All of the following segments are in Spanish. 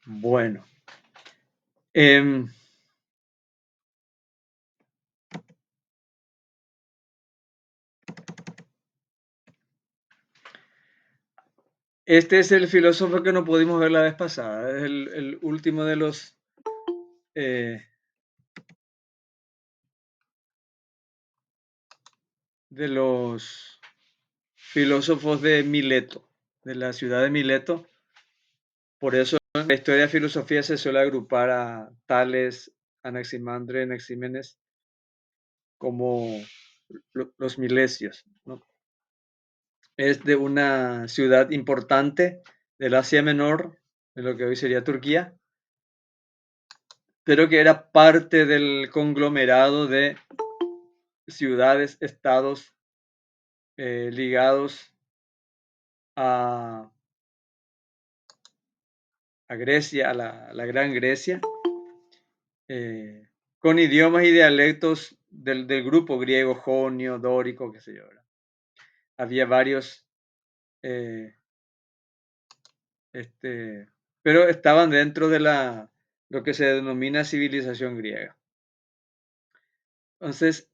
Bueno, em, este es el filósofo que no pudimos ver la vez pasada. Es el último eh, de los filósofos de Mileto, de la ciudad de Mileto. Por eso en la historia de filosofía se suele agrupar a Tales, Anaximandro, Anaxímenes como los milesios, ¿no? Es de una ciudad importante del Asia Menor, de lo que hoy sería Turquía, pero que era parte del conglomerado de ciudades, estados ligados a, a Grecia, a la Gran Grecia, eh, con idiomas y dialectos del grupo griego, jonio, dórico, qué sé yo, ¿verdad? Había varios, eh, este, pero estaban dentro de lo que se denomina civilización griega. Entonces,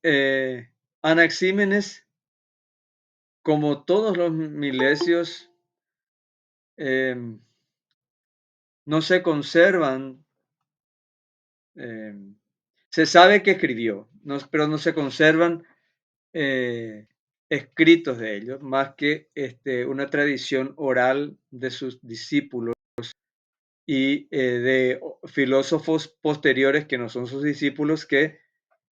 Anaxímenes, como todos los milesios, eh, no se conservan, eh, se sabe que escribió, pero no se conservan eh, escritos de ellos, más que una tradición oral de sus discípulos y de filósofos posteriores que no son sus discípulos que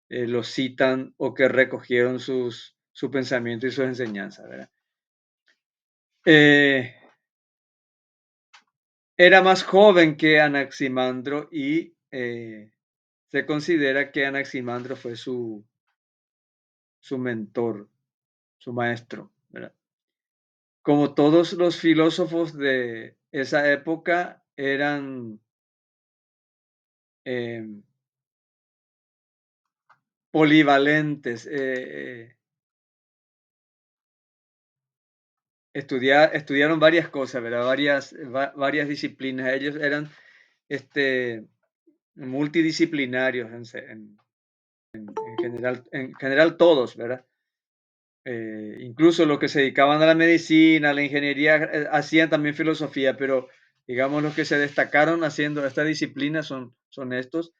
los citan o que recogieron su pensamiento y sus enseñanzas, ¿verdad? Eh, Era más joven que Anaximandro y se considera que Anaximandro fue su mentor, su maestro, ¿verdad? Como todos los filósofos de esa época eran eh, polivalentes, estudiaron varias cosas, ¿verdad? Varias disciplinas. Ellos eran este, multidisciplinarios en general todos, ¿verdad? Incluso los que se dedicaban a la medicina, a la ingeniería, hacían también filosofía, pero digamos los que se destacaron haciendo esta disciplina son estos,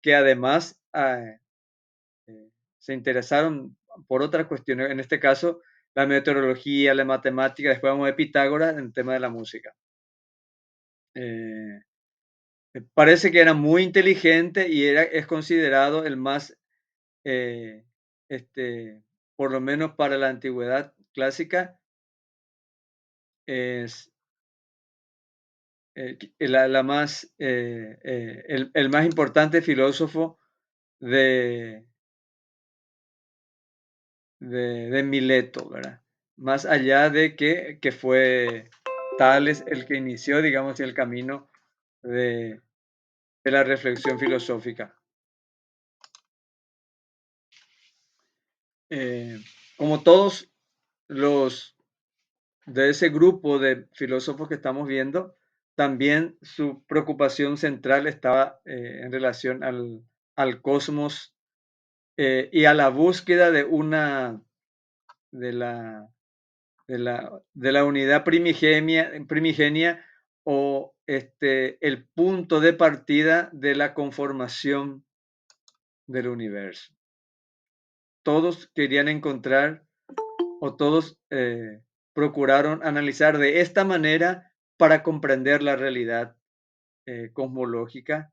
que además se interesaron por otras cuestiones, en este caso la meteorología, la matemática, después vamos a Pitágoras en el tema de la música. Eh, Parece que era muy inteligente y es considerado el más, eh, este, por lo menos para la antigüedad clásica, es la más, el más importante filósofo de, de Mileto, ¿verdad? Más allá de que fue Tales el que inició, digamos, el camino de la reflexión filosófica. Eh, Como todos los de ese grupo de filósofos que estamos viendo, también su preocupación central estaba en relación al cosmos y a la búsqueda de la, de la unidad primigenia o el punto de partida de la conformación del universo. Todos querían encontrar o todos procuraron analizar de esta manera para comprender la realidad cosmológica,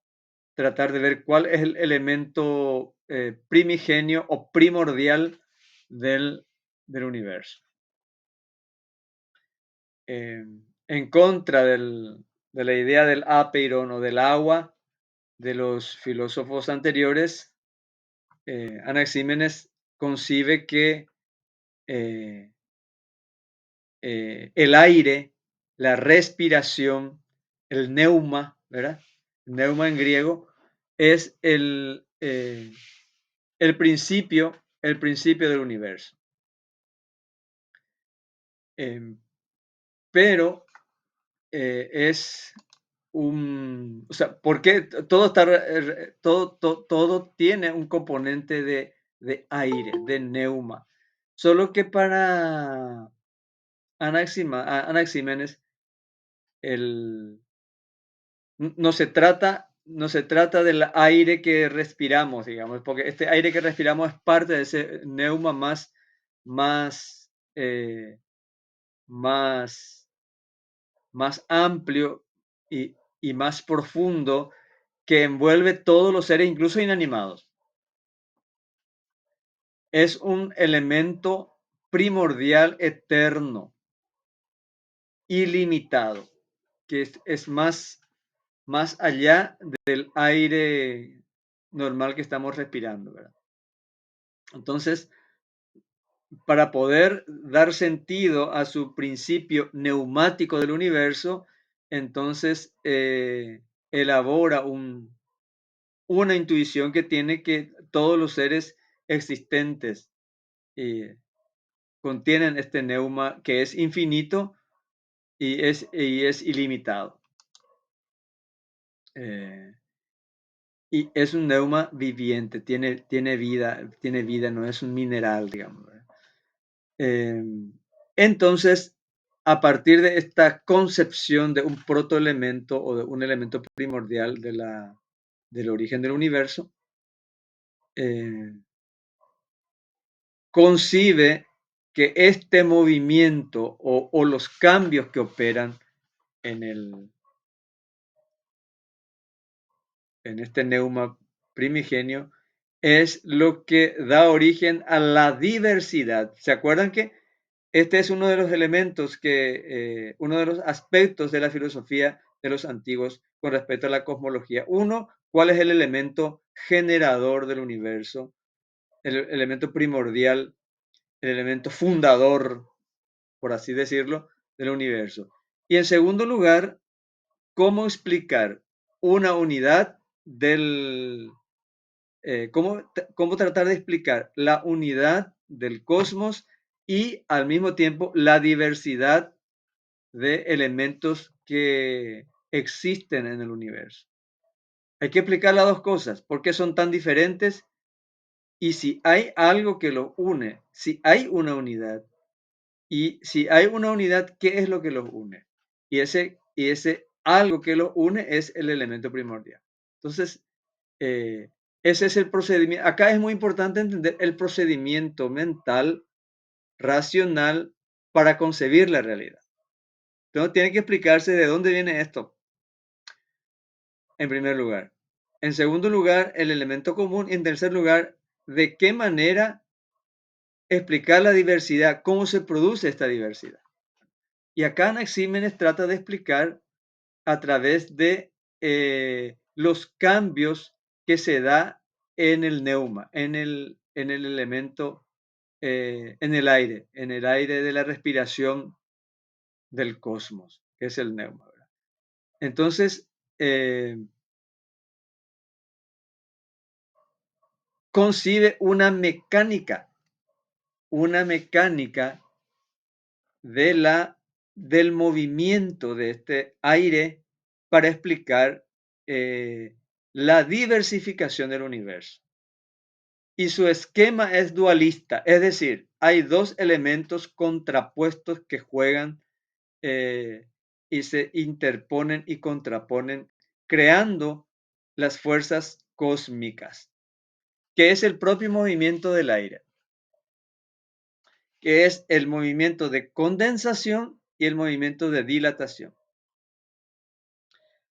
tratar de ver cuál es el elemento primigenio o primordial del universo. En contra de la idea del apeiron o del agua de los filósofos anteriores, Anaxímenes concibe que eh, el aire, la respiración, el neuma, ¿verdad? Neuma en griego es el principio del universo. Pero es o sea, ¿por qué todo está, todo tiene un componente de aire, de neuma? Solo que para Anaximenes, el, no se trata del aire que respiramos, digamos, porque este aire que respiramos es parte de ese neuma más, más, más amplio y más profundo que envuelve todos los seres, incluso inanimados. Es un elemento primordial eterno, ilimitado, que es más allá del aire normal que estamos respirando, ¿verdad? Entonces, para poder dar sentido a su principio neumático del universo, entonces elabora una intuición que tiene que todos los seres existentes eh, contienen este neuma que es infinito y es ilimitado. Eh, y es un neuma viviente, tiene vida, no es un mineral, digamos. Eh, entonces, a partir de esta concepción de un protoelemento o de un elemento primordial del origen del universo, eh, concibe que este movimiento o los cambios que operan en, el, en este neuma primigenio es lo que da origen a la diversidad. ¿Se acuerdan que este es uno de los elementos uno de los aspectos de la filosofía de los antiguos con respecto a la cosmología? Uno, ¿cuál es el elemento generador del universo? El elemento primordial, el elemento fundador, por así decirlo, del universo. Y en segundo lugar, ¿cómo explicar una unidad cómo tratar de explicar la unidad del cosmos y al mismo tiempo la diversidad de elementos que existen en el universo? Hay que explicar las dos cosas, por qué son tan diferentes y si hay algo que los une, si hay una unidad y si hay una unidad, ¿qué es lo que los une? Y ese algo que los une es el elemento primordial. Entonces, eh, ese es el procedimiento. Acá es muy importante entender el procedimiento mental, racional, para concebir la realidad. Entonces, tiene que explicarse de dónde viene esto, en primer lugar. En segundo lugar, el elemento común. Y en tercer lugar, de qué manera explicar la diversidad, cómo se produce esta diversidad. Y acá Anaxímenes trata de explicar a través de los cambios que se da en el neuma, en el elemento, en el aire de la respiración del cosmos, que es el neuma, ¿verdad? Entonces, concibe una mecánica de del movimiento de este aire para explicar la diversificación del universo. Y su esquema es dualista, es decir, hay dos elementos contrapuestos que juegan y se interponen y contraponen, creando las fuerzas cósmicas, que es el propio movimiento del aire, que es el movimiento de condensación y el movimiento de dilatación.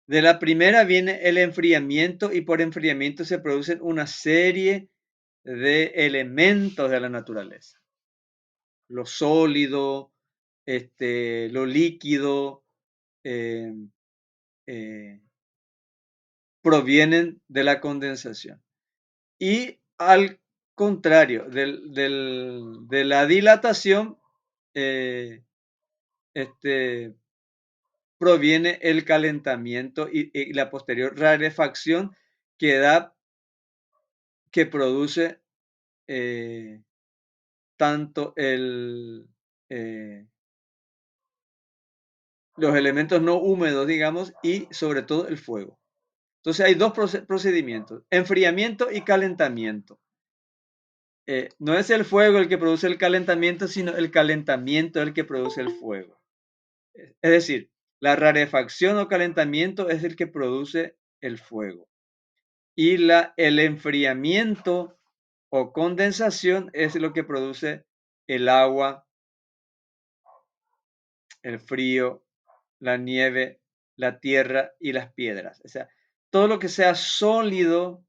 De la primera viene el enfriamiento y por enfriamiento se producen una serie de elementos de la naturaleza. Lo sólido, lo líquido, eh, eh, provienen de la condensación. Y al contrario, de la dilatación, eh, este, proviene el calentamiento y la posterior rarefacción que que produce eh, tanto eh, los elementos no húmedos, digamos, y sobre todo el fuego. Entonces hay dos procedimientos, enfriamiento y calentamiento. No es el fuego el que produce el calentamiento, sino el calentamiento el que produce el fuego. Es decir, la rarefacción o calentamiento es el que produce el fuego. Y el enfriamiento o condensación es lo que produce el agua, el frío, la nieve, la tierra y las piedras. O sea, todo lo que sea sólido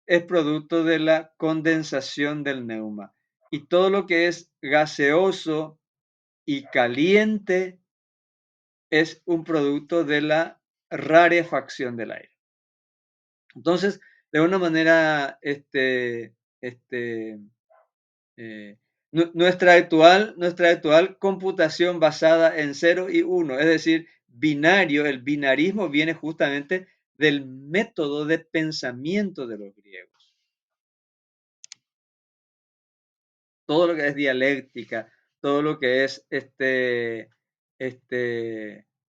es producto de la condensación del neuma. Y todo lo que es gaseoso y caliente es un producto de la rarefacción del aire. Entonces, de una manera, eh, nuestra actual computación basada en 0 y 1, es decir, binario, el binarismo viene justamente del método de pensamiento de los griegos. Todo lo que es dialéctica, todo lo que es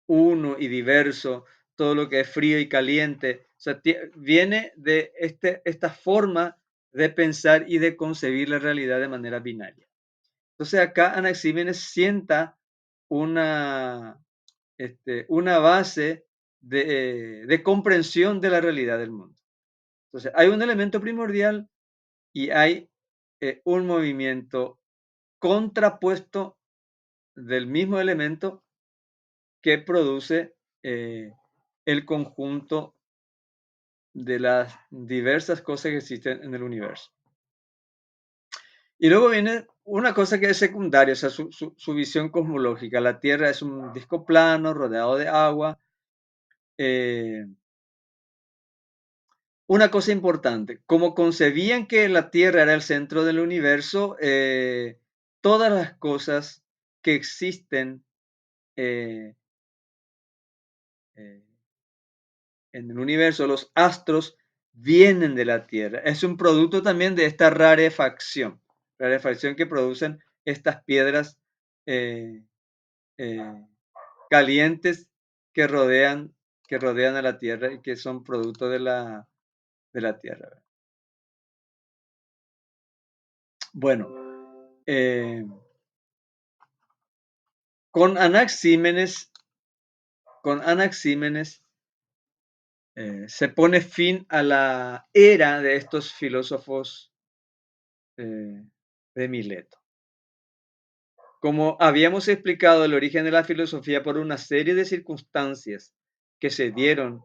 uno y diverso, todo lo que es frío y caliente, o sea, viene de esta forma de pensar y de concebir la realidad de manera binaria. Entonces acá Anaxímenes sienta una, una base de comprensión de la realidad del mundo. Entonces hay un elemento primordial y hay un movimiento contrapuesto del mismo elemento que produce el conjunto de las diversas cosas que existen en el universo. Y luego viene una cosa que es secundaria, o sea, su visión cosmológica. La Tierra es un disco plano rodeado de agua. Eh, una cosa importante, como concebían que la Tierra era el centro del universo, todas las cosas que existen eh, eh, en el universo, los astros, vienen de la Tierra. Es un producto también de esta rarefacción que producen estas piedras eh, eh, calientes que rodean a la Tierra y que son producto de la Tierra. Bueno, eh, con Anaxímenes, con Anaxímenes se pone fin a la era de estos filósofos eh, de Mileto. Como habíamos explicado el origen de la filosofía por una serie de circunstancias que se dieron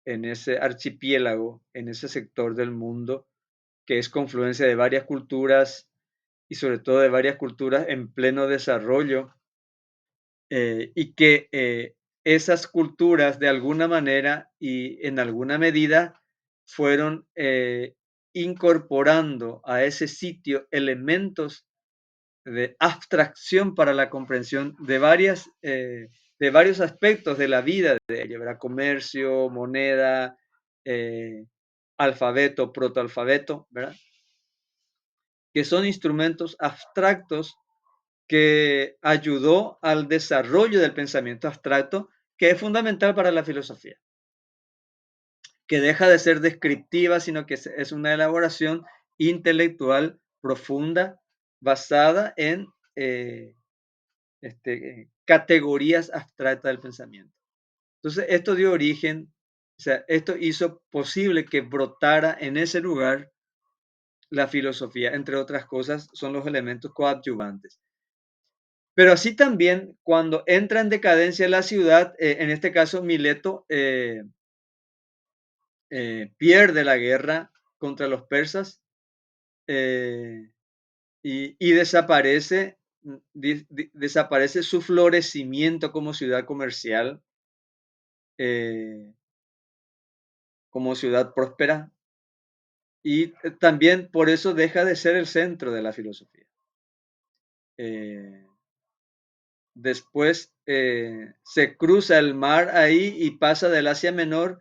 en ese archipiélago, en ese sector del mundo, que es confluencia de varias culturas y sobre todo de varias culturas en pleno desarrollo, y que esas culturas de alguna manera y en alguna medida fueron incorporando a ese sitio elementos de abstracción para la comprensión de varios aspectos de la vida de ellos, ¿verdad? Comercio, moneda, alfabeto, protoalfabeto, ¿verdad? Que son instrumentos abstractos que ayudó al desarrollo del pensamiento abstracto, que es fundamental para la filosofía, que deja de ser descriptiva, sino que es una elaboración intelectual profunda basada en categorías abstractas del pensamiento. Entonces, esto dio origen, o sea, esto hizo posible que brotara en ese lugar la filosofía, entre otras cosas, son los elementos coadyuvantes. Pero así también, cuando entra en decadencia la ciudad, en este caso Mileto pierde la guerra contra los persas eh, y desaparece, desaparece su florecimiento como ciudad comercial, eh, como ciudad próspera, y también por eso deja de ser el centro de la filosofía. Eh, Después se cruza el mar ahí y pasa del Asia Menor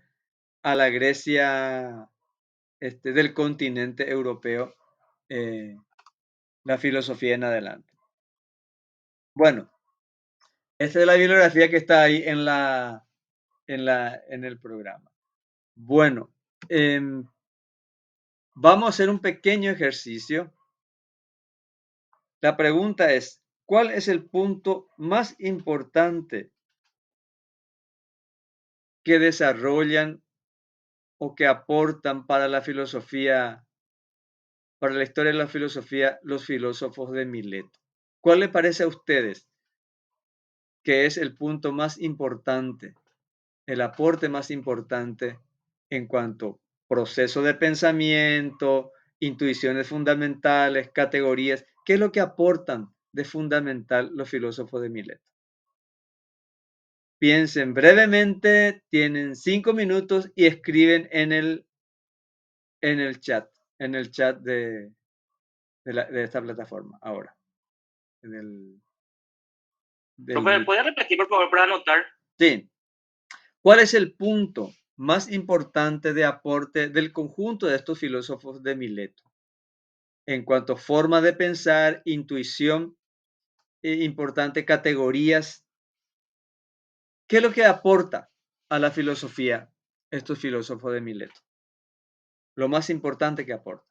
a la Grecia del continente europeo, la filosofía en adelante. Bueno, Esta es la bibliografía que está ahí en el programa. Bueno, vamos a hacer un pequeño ejercicio. La pregunta es, ¿cuál es el punto más importante que desarrollan o que aportan para la filosofía, para la historia de la filosofía, los filósofos de Mileto? ¿Cuál le parece a ustedes que es el punto más importante, el aporte más importante en cuanto a proceso de pensamiento, intuiciones fundamentales, categorías? ¿Qué es lo que aportan de fundamental los filósofos de Mileto? Piensen brevemente, tienen 5 minutos y escriben en el chat de esta plataforma ahora. En el, Profe, ¿me del, puede repetir, por favor, para anotar? sí. ¿Cuál es el punto más importante de aporte del conjunto de estos filósofos de Mileto? En cuanto a forma de pensar, intuición, importante categorías, ¿qué es lo que aporta a la filosofía estos filósofos de Mileto? Lo más importante que aporta.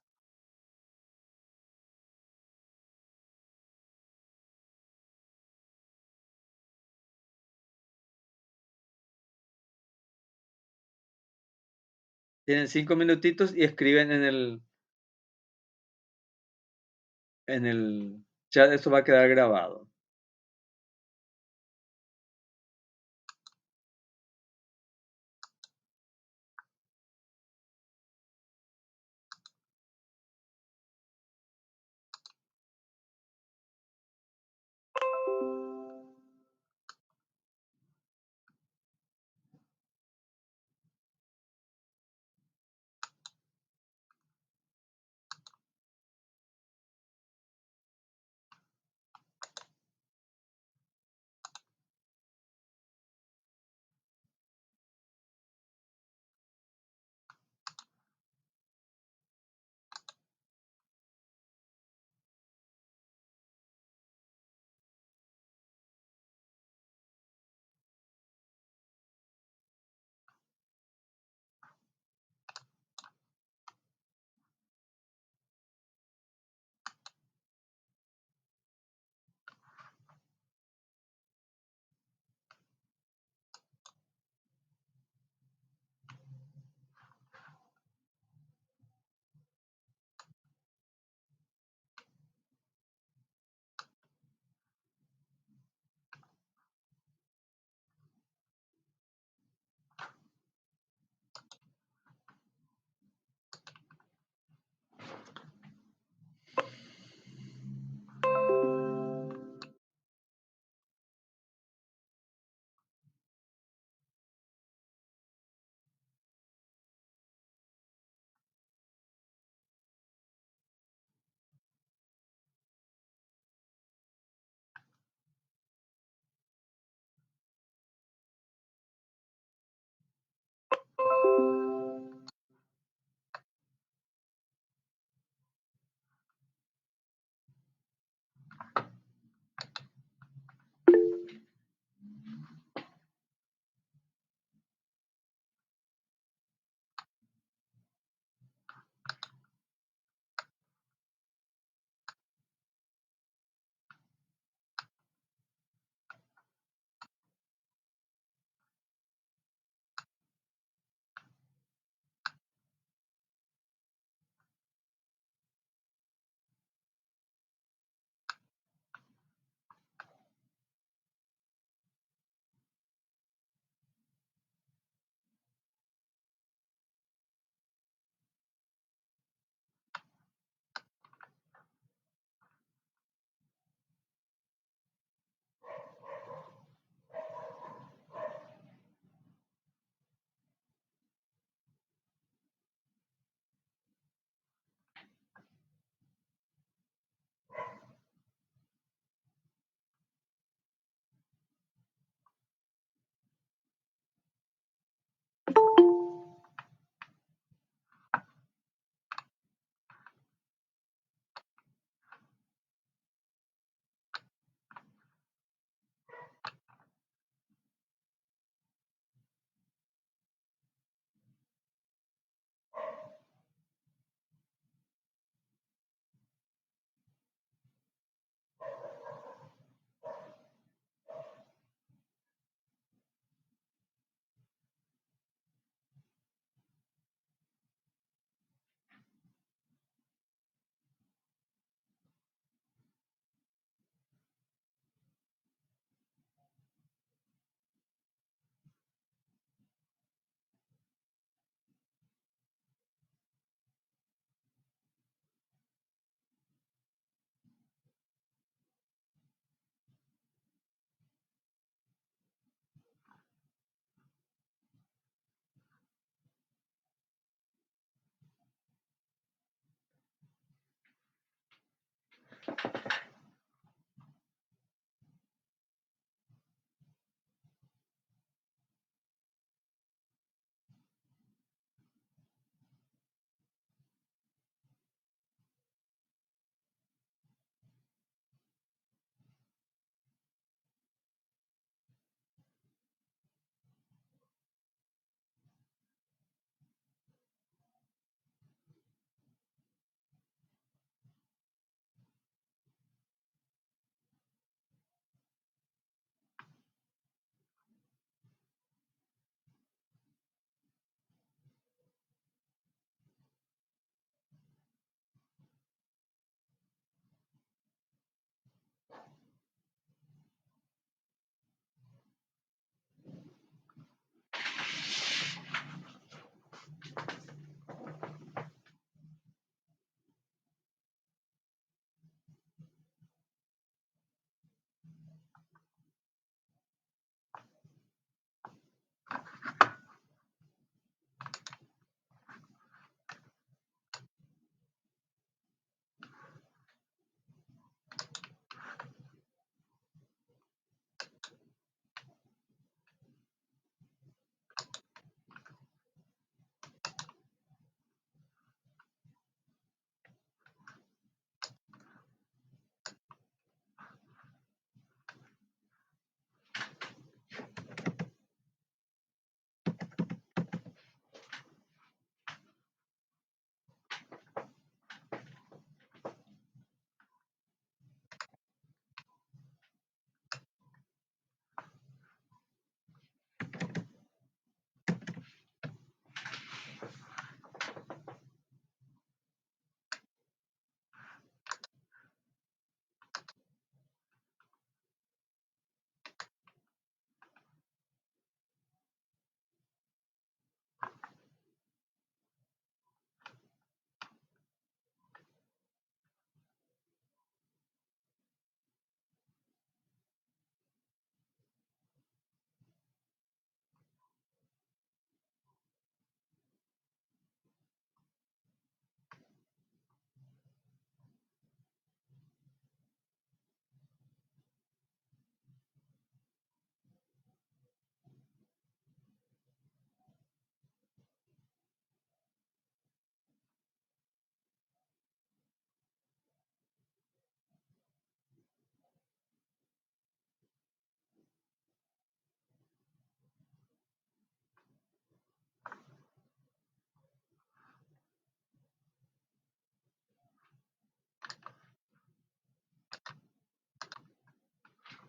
Tienen 5 minutitos y escriben en el chat. Esto va a quedar grabado.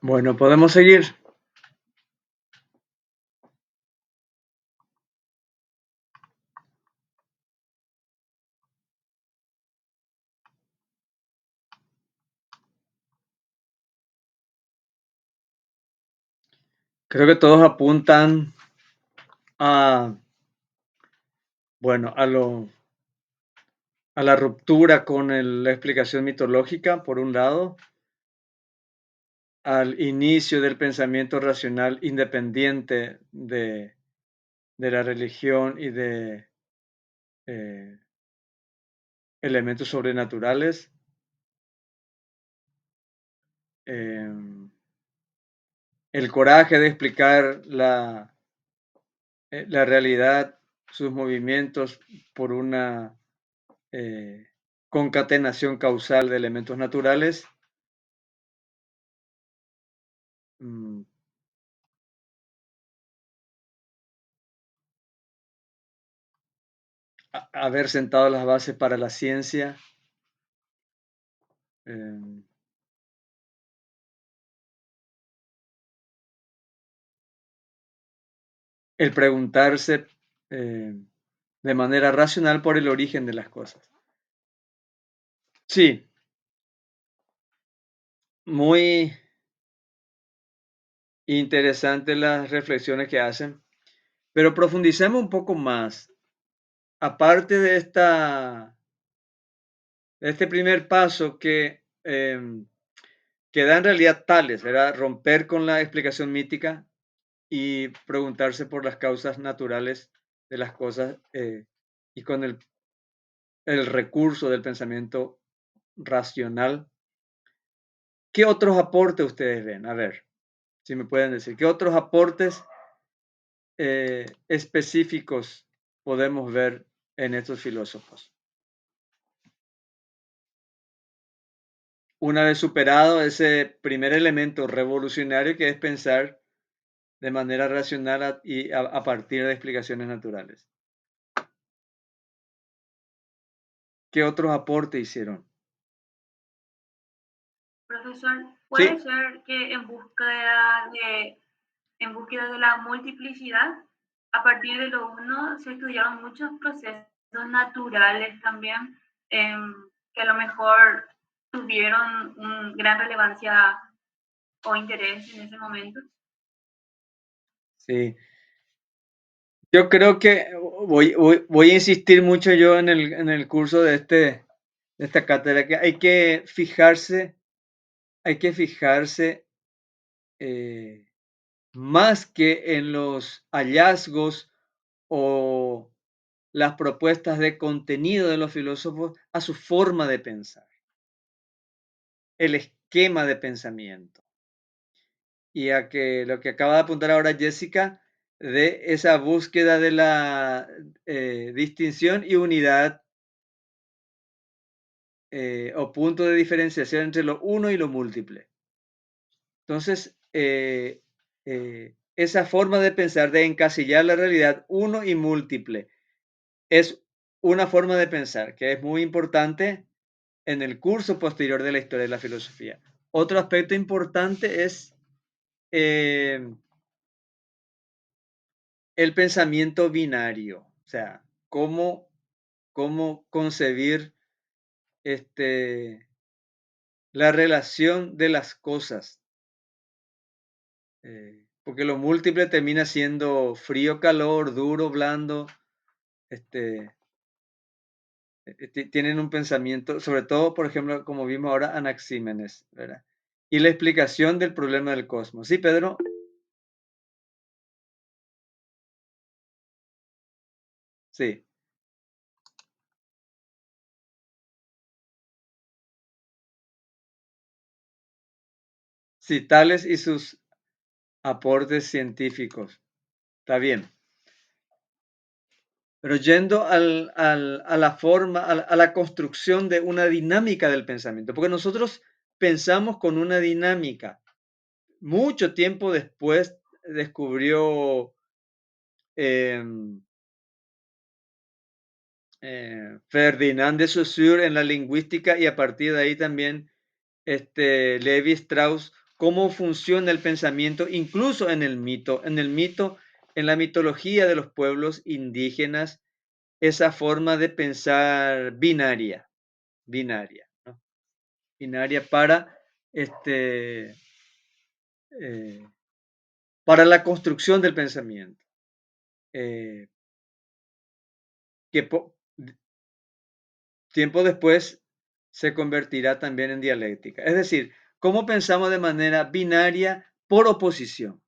Bueno, podemos seguir. Creo que todos apuntan a, bueno, a la ruptura con la explicación mitológica, por un lado, al inicio del pensamiento racional independiente de la religión y de eh, elementos sobrenaturales. em, el coraje de explicar la realidad, sus movimientos por una eh, concatenación causal de elementos naturales. mm, Haber sentado las bases para la ciencia. em, el preguntarse de manera racional por el origen de las cosas. Sí, muy interesantes las reflexiones que hacen, pero profundicemos un poco más. Aparte de este primer paso que da en realidad tales, ¿verdad? Romper con la explicación mítica y preguntarse por las causas naturales de las cosas y con el recurso del pensamiento racional. ¿Qué otros aportes ustedes ven? A ver, si me pueden decir, ¿qué otros aportes específicos podemos ver en estos filósofos? Una vez superado ese primer elemento revolucionario que es pensar de manera racional a partir de explicaciones naturales. ¿Qué otros aportes hicieron? Profesor, puede Sí, ser que en búsqueda de la multiplicidad, a partir de lo uno se estudiaron muchos procesos naturales también, que a lo mejor tuvieron gran relevancia o interés en ese momento. sí. Yo creo que voy a insistir mucho yo en el curso de esta cátedra, que hay que fijarse eh, más que en los hallazgos o las propuestas de contenido de los filósofos, a su forma de pensar, el esquema de pensamiento. Y a que lo que acaba de apuntar ahora Jessica, de esa búsqueda de la distinción y unidad o punto de diferenciación entre lo uno y lo múltiple. Entonces, esa forma de pensar, de encasillar la realidad uno y múltiple, es una forma de pensar que es muy importante en el curso posterior de la historia de la filosofía. Otro aspecto importante es eh, el pensamiento binario, o sea, cómo concebir este, la relación de las cosas, porque lo múltiple termina siendo frío, calor, duro, blando, este, tienen un pensamiento, sobre todo, por ejemplo, como vimos ahora, Anaxímenes, ¿verdad? Y la explicación del problema del cosmos. Sí, Pedro, sí, sí, Tales y sus aportes científicos. Está bien. Pero yendo a la forma, a la construcción de una dinámica del pensamiento, porque nosotros pensamos con una dinámica. Mucho tiempo después descubrió em, Ferdinand de Saussure en la lingüística y a partir de ahí también Levi Strauss cómo funciona el pensamiento, incluso en el mito. En la mitología de los pueblos indígenas, esa forma de pensar binaria, ¿no? Binaria este, eh, para la construcción del pensamiento, eh, que tiempo después se convertirá también en dialéctica. Es decir, cómo pensamos de manera binaria por oposición.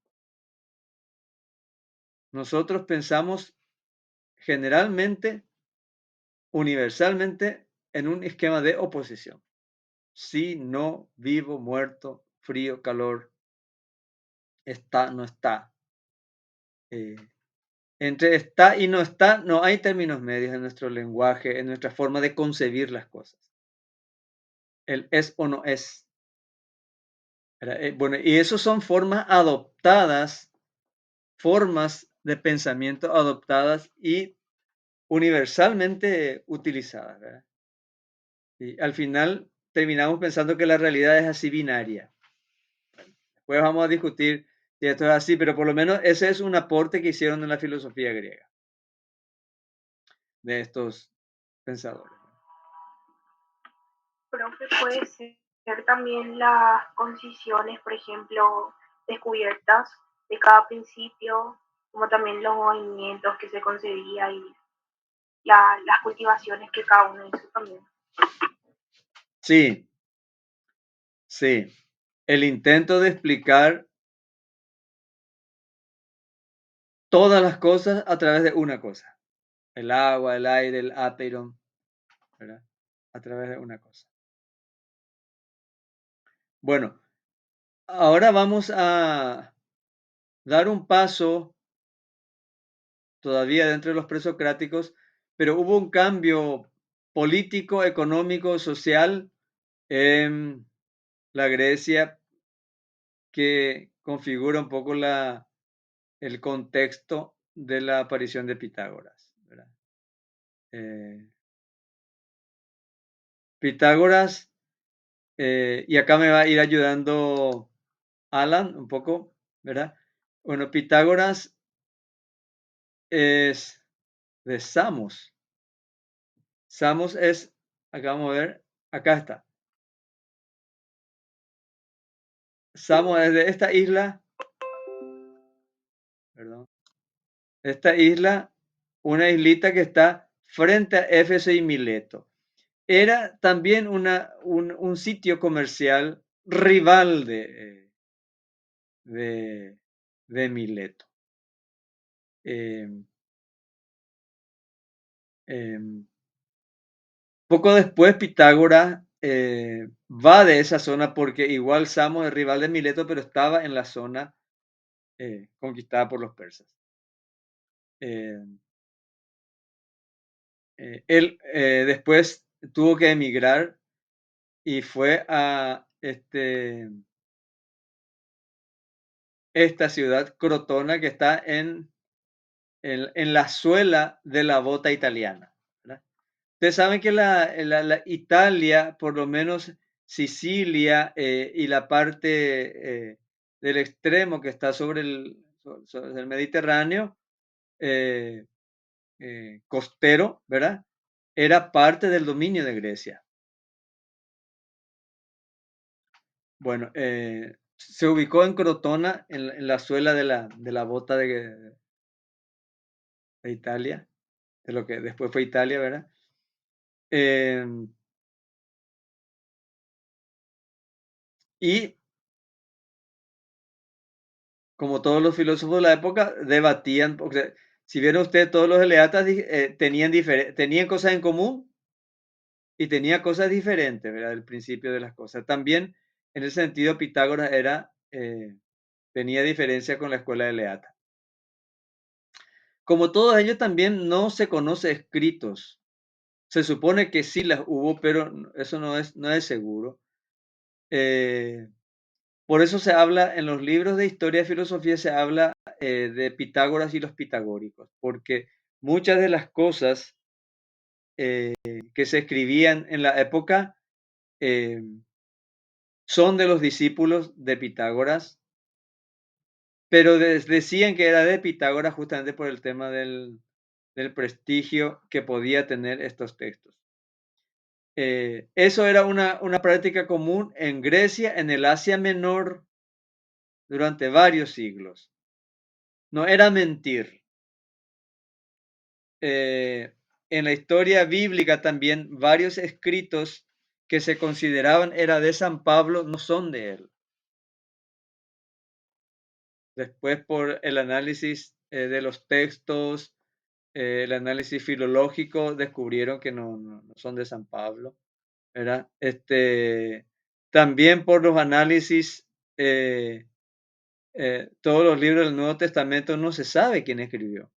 Nosotros pensamos generalmente, universalmente, en un esquema de oposición. Sí, no, vivo, muerto, frío, calor, está, no está. Eh, Entre está y no está, no hay términos medios en nuestro lenguaje, en nuestra forma de concebir las cosas. El es o no es. Bueno, y eso son formas adoptadas, formas de pensamiento adoptadas y universalmente utilizadas, ¿verdad? Y al final terminamos pensando que la realidad es así binaria. Después vamos a discutir si esto es así, pero por lo menos ese es un aporte que hicieron en la filosofía griega de estos pensadores. Profe, puede ser también las concisiones, por ejemplo, descubiertas de cada principio, como también los movimientos que se concebía y las cultivaciones que cada uno hizo también. Sí, sí. El intento de explicar todas las cosas a través de una cosa. El agua, el aire, el átomo, ¿verdad? A través de una cosa. Bueno, ahora vamos a dar un paso todavía dentro de los presocráticos, pero hubo un cambio político, económico, social en la Grecia que configura un poco el contexto de la aparición de Pitágoras, ¿verdad? Eh, Pitágoras, y acá me va a ir ayudando Alan un poco, ¿verdad? Bueno, Pitágoras es de Samos. Samos es, acá vamos a ver, acá está. Samos es de esta isla, perdón, esta isla, una islita que está frente a Éfeso y Mileto. Era también un sitio comercial rival de, de Mileto. Eh, eh, Poco después Pitágoras va de esa zona porque igual Samos es rival de Mileto, pero estaba en la zona conquistada por los persas. Eh, Él después tuvo que emigrar y fue a esta ciudad, Crotona, que está en la suela de la bota italiana, ¿verdad? Ustedes saben que la Italia, por lo menos Sicilia y la parte del extremo que está sobre el Mediterráneo eh, costero, ¿verdad? Era parte del dominio de Grecia. Bueno, se ubicó en Crotona, en la suela de la bota de Italia, de lo que después fue Italia, ¿verdad? Eh, y como todos los filósofos de la época, debatían, porque si vieron ustedes, todos los eleatas tenían cosas en común y tenían cosas diferentes, ¿verdad? El principio de las cosas. También, en ese sentido, Pitágoras tenía diferencia con la escuela de eleata. Como todos ellos, también no se conoce escritos. Se supone que sí las hubo, pero eso no es seguro. Eh, por eso se habla en los libros de historia y filosofía, se habla de Pitágoras y los pitagóricos, porque muchas de las cosas que se escribían en la época eh, son de los discípulos de Pitágoras, pero decían que era de Pitágoras justamente por el tema del prestigio que podía tener estos textos. Eso era una práctica común en Grecia, en el Asia Menor, durante varios siglos. No era mentir. En la historia bíblica también varios escritos que se consideraban era de San Pablo no son de él. Después por el análisis de los textos, el análisis filológico, descubrieron que no son de San Pablo, ¿verdad? También por los análisis, todos los libros del Nuevo Testamento no se sabe quién escribió.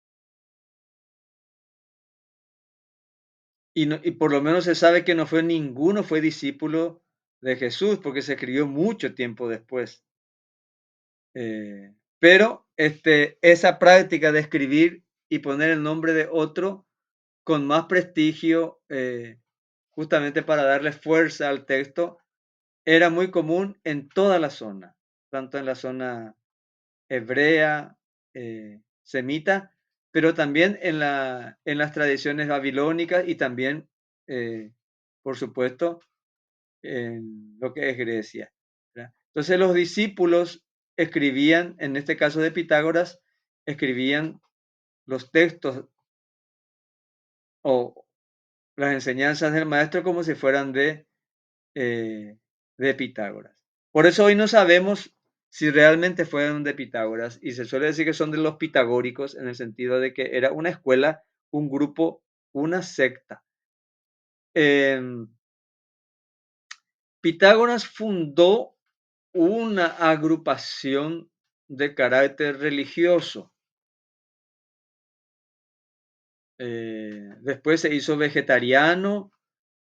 Y por lo menos se sabe que ninguno fue discípulo de Jesús, porque se escribió mucho tiempo después. Pero esa práctica de escribir y poner el nombre de otro con más prestigio, justamente para darle fuerza al texto, era muy común en toda la zona, tanto en la zona hebrea, semita, pero también en las tradiciones babilónicas y también, por supuesto, en lo que es Grecia, ¿verdad? Entonces los discípulos escribían, en este caso de Pitágoras, escribían los textos o las enseñanzas del maestro como si fueran de Pitágoras. Por eso hoy no sabemos si realmente fueron de Pitágoras, y se suele decir que son de los pitagóricos en el sentido de que era una escuela, un grupo, una secta. Pitágoras fundó una agrupación de carácter religioso. Después se hizo vegetariano,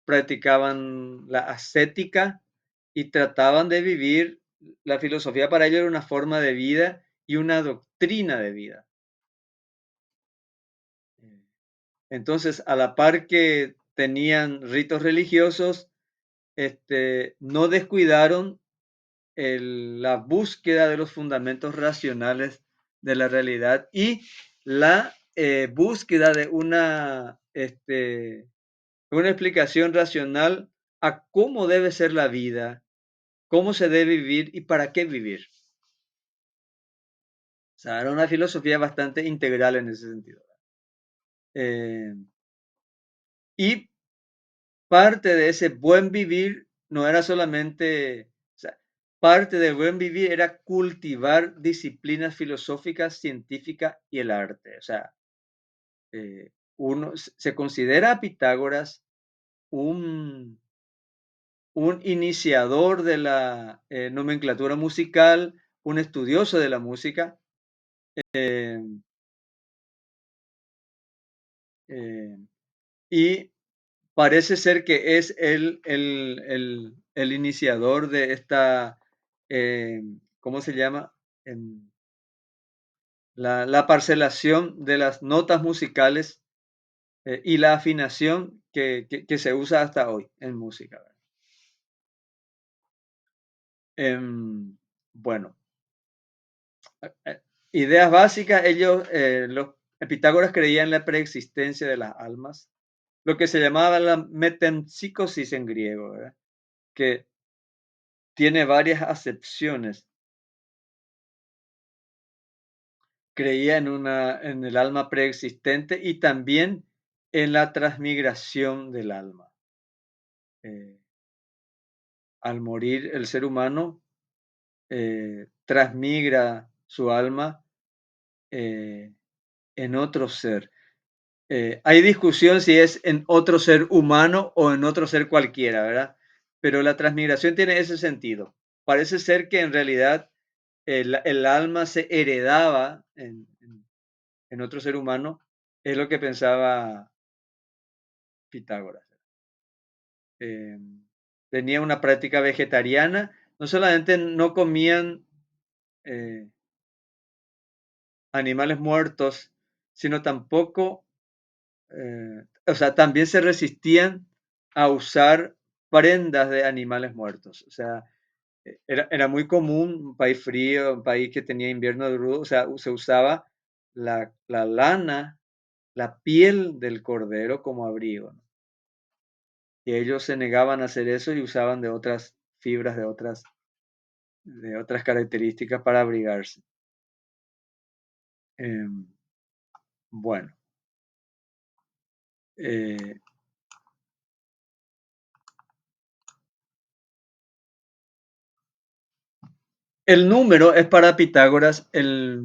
practicaban la ascética y trataban de vivir. La filosofía para ellos era una forma de vida y una doctrina de vida. Entonces, a la par que tenían ritos religiosos, no descuidaron la búsqueda de los fundamentos racionales de la realidad y la búsqueda de una explicación racional a cómo debe ser la vida, cómo se debe vivir y para qué vivir. O sea, era una filosofía bastante integral en ese sentido. Y parte de ese buen vivir no era solamente, o sea, parte del buen vivir era cultivar disciplinas filosóficas, científicas y el arte. O sea, uno se considera a Pitágoras un iniciador de la nomenclatura musical, un estudioso de la música, eh, eh, y parece ser que es el iniciador de esta, ¿cómo se llama? La parcelación de las notas musicales y la afinación que se usa hasta hoy en música. Bueno, ideas básicas, los Pitágoras creían en la preexistencia de las almas, lo que se llamaba la metempsicosis en griego, ¿verdad? Que tiene varias acepciones. Creía en el alma preexistente y también en la transmigración del alma. Al morir el ser humano, transmigra su alma en otro ser. Hay discusión si es en otro ser humano o en otro ser cualquiera, ¿verdad? Pero la transmigración tiene ese sentido. Parece ser que en realidad el alma se heredaba en otro ser humano, es lo que pensaba Pitágoras. Eh, Tenía una práctica vegetariana, no solamente no comían eh, animales muertos, sino tampoco, o sea, también se resistían a usar prendas de animales muertos. O sea, Era muy común, un país frío, un país que tenía invierno rudo, o sea, se usaba la lana, la piel del cordero como abrigo, ¿no? Y ellos se negaban a hacer eso y usaban de otras fibras, de otras características para abrigarse. Em, bueno, eh, el número es para Pitágoras eh,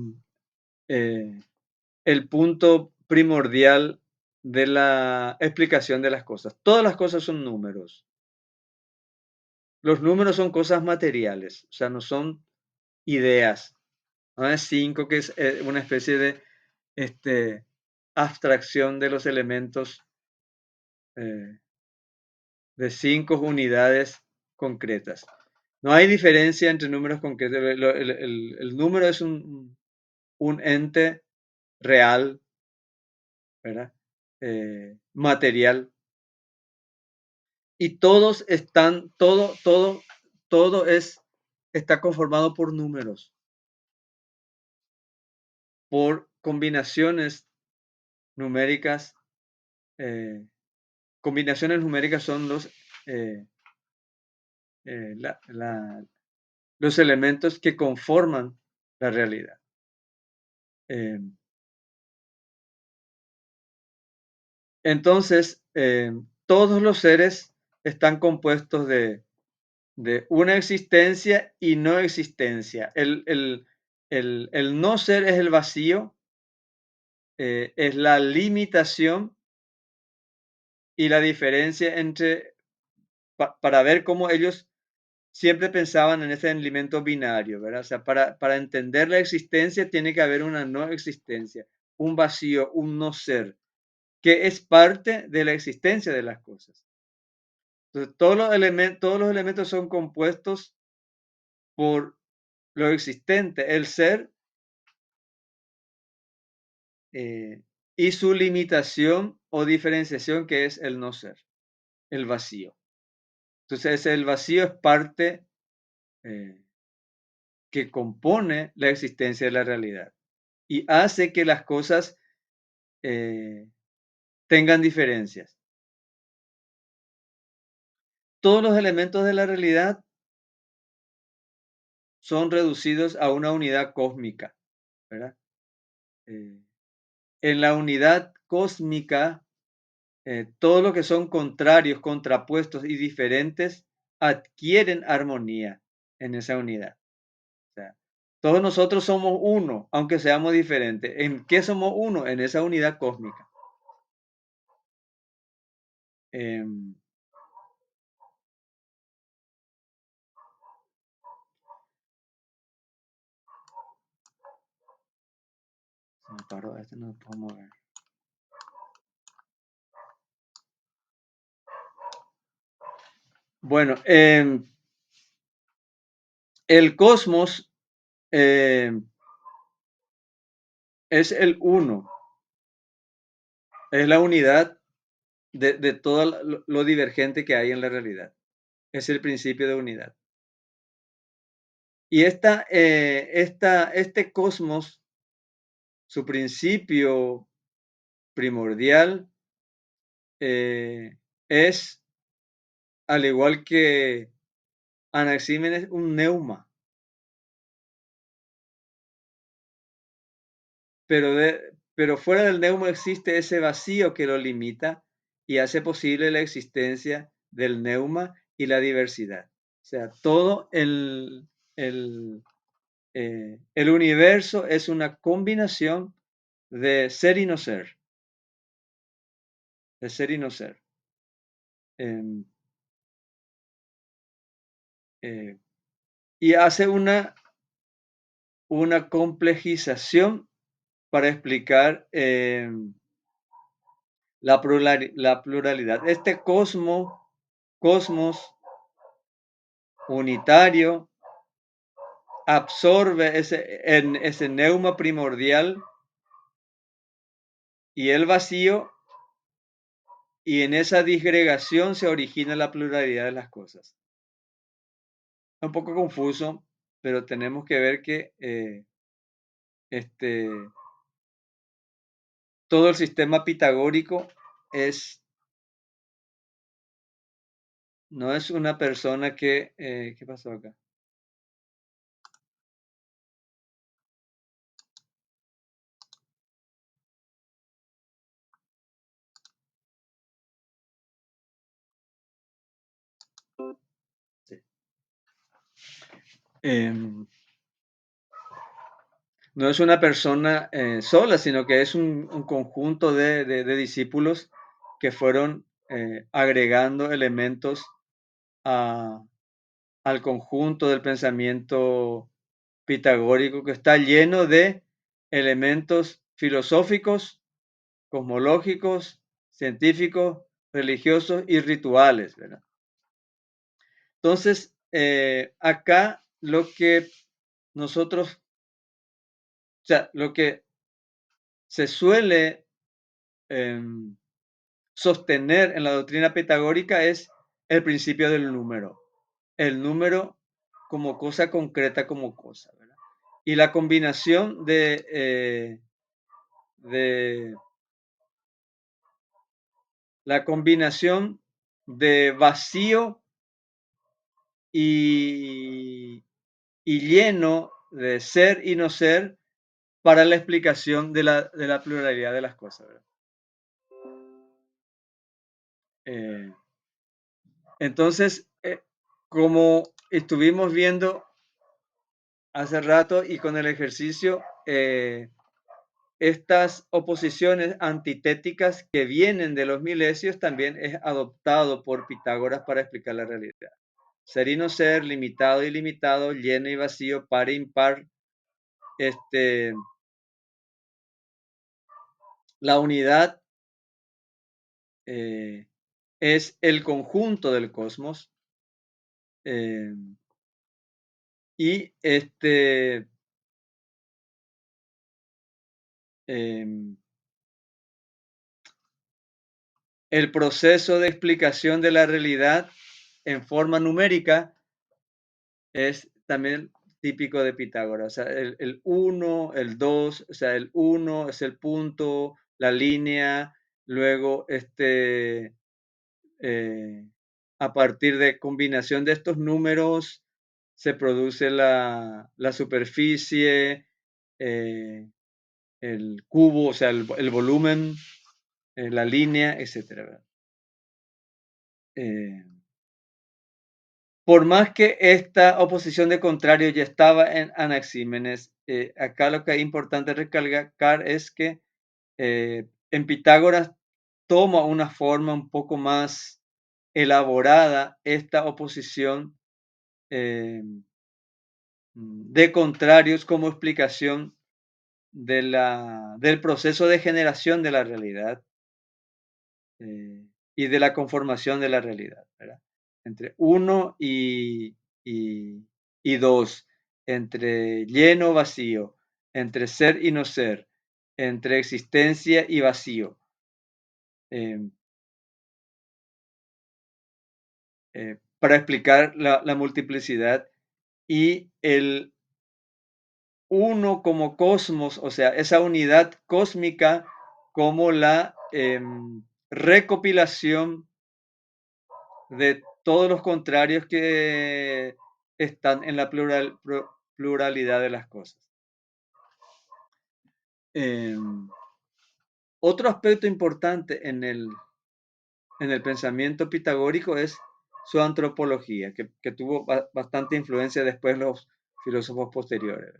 el punto primordial de la explicación de las cosas. Todas las cosas son números. Los números son cosas materiales, o sea, no son ideas. No es 5, que es una especie de abstracción de los elementos eh, de 5 unidades concretas. No hay diferencia entre números concretos. El número es un ente real, ¿verdad? Material. Y todos están, todo está conformado por números, por combinaciones numéricas. Combinaciones numéricas son eh, eh, la- la- los elementos que conforman la realidad. Eh, entonces, todos los seres están compuestos de una existencia y no existencia. El no ser es el vacío, es la limitación y la diferencia para ver cómo ellos siempre pensaban en ese elemento binario, ¿verdad? O sea, para entender la existencia tiene que haber una no existencia, un vacío, un no ser, que es parte de la existencia de las cosas. Entonces, todos los elementos son compuestos por lo existente, el ser, eh, y su limitación o diferenciación, que es el no ser, el vacío. Entonces, el vacío es parte eh, que compone la existencia de la realidad y hace que las cosas eh, tengan diferencias. Todos los elementos de la realidad son reducidos a una unidad cósmica, ¿verdad? Eh, en la unidad cósmica, todo lo que son contrarios, contrapuestos y diferentes adquieren armonía en esa unidad. O sea, todos nosotros somos uno, aunque seamos diferentes. ¿En qué somos uno? En esa unidad cósmica. Em, se me paró, este no lo puedo mover. Bueno, el cosmos es el uno, es la unidad de todo lo divergente que hay en la realidad. Es el principio de unidad. Y este cosmos, su principio primordial, es, al igual que Anaxímenes, un neuma, pero fuera del neuma existe ese vacío que lo limita y hace posible la existencia del neuma y la diversidad. O sea, todo el universo es una combinación de ser y no ser, de ser y no ser. Em, eh, y hace una complejización para explicar la pluralidad. Este cosmos unitario absorbe ese neuma primordial y el vacío, y en esa disgregación se origina la pluralidad de las cosas. un poco confuso, pero tenemos que ver que todo el sistema pitagórico no es una persona que... ¿qué pasó acá? Sí. No es una persona sola, sino que es un conjunto de discípulos que fueron agregando elementos al conjunto del pensamiento pitagórico, que está lleno de elementos filosóficos, cosmológicos, científicos, religiosos y rituales, ¿verdad? Entonces, acá lo que nosotros, o sea, lo que se suele sostener en la doctrina pitagórica es el principio del número. El número como cosa concreta, como cosa, ¿verdad? Y la combinación de la combinación de vacío y, y lleno de ser y no ser para la explicación de la pluralidad de las cosas, ¿verdad? Entonces, como estuvimos viendo hace rato y con el ejercicio, estas oposiciones antitéticas que vienen de los milesios también es adoptado por Pitágoras para explicar la realidad. Ser y no ser, limitado y limitado, lleno y vacío, par e impar. La unidad es el conjunto del cosmos eh, y eh, el proceso de explicación de la realidad en forma numérica es también típico de Pitágoras. O sea, el 1, el 2, o sea, el 1 es el punto, la línea, luego a partir de combinación de estos números se produce la superficie, el cubo, o sea, el volumen, la línea, etcétera. Por más que esta oposición de contrarios ya estaba en Anaxímenes, acá lo que es importante recalcar es que en Pitágoras toma una forma un poco más elaborada esta oposición de contrarios como explicación del proceso de generación de la realidad y de la conformación de la realidad, ¿verdad? Entre 1 y 2, entre lleno, vacío, entre ser y no ser, entre existencia y vacío. Para explicar la multiplicidad y el uno como cosmos, o sea, esa unidad cósmica como la recopilación de todos los contrarios que están en la pluralidad de las cosas. Otro aspecto importante en el pensamiento pitagórico es su antropología, que tuvo bastante influencia después los filósofos posteriores.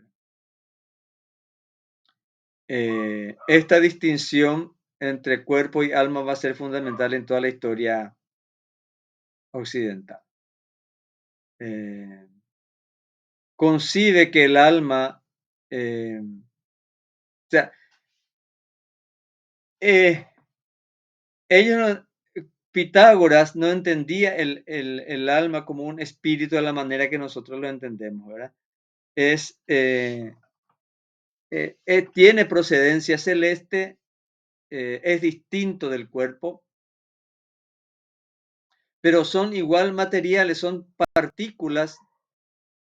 Esta distinción entre cuerpo y alma va a ser fundamental en toda la historia occidental. Concibe que el alma, o sea, Pitágoras no entendía el alma como un espíritu de la manera que nosotros lo entendemos, ¿verdad? Tiene procedencia celeste, es distinto del cuerpo, pero son igual materiales, son partículas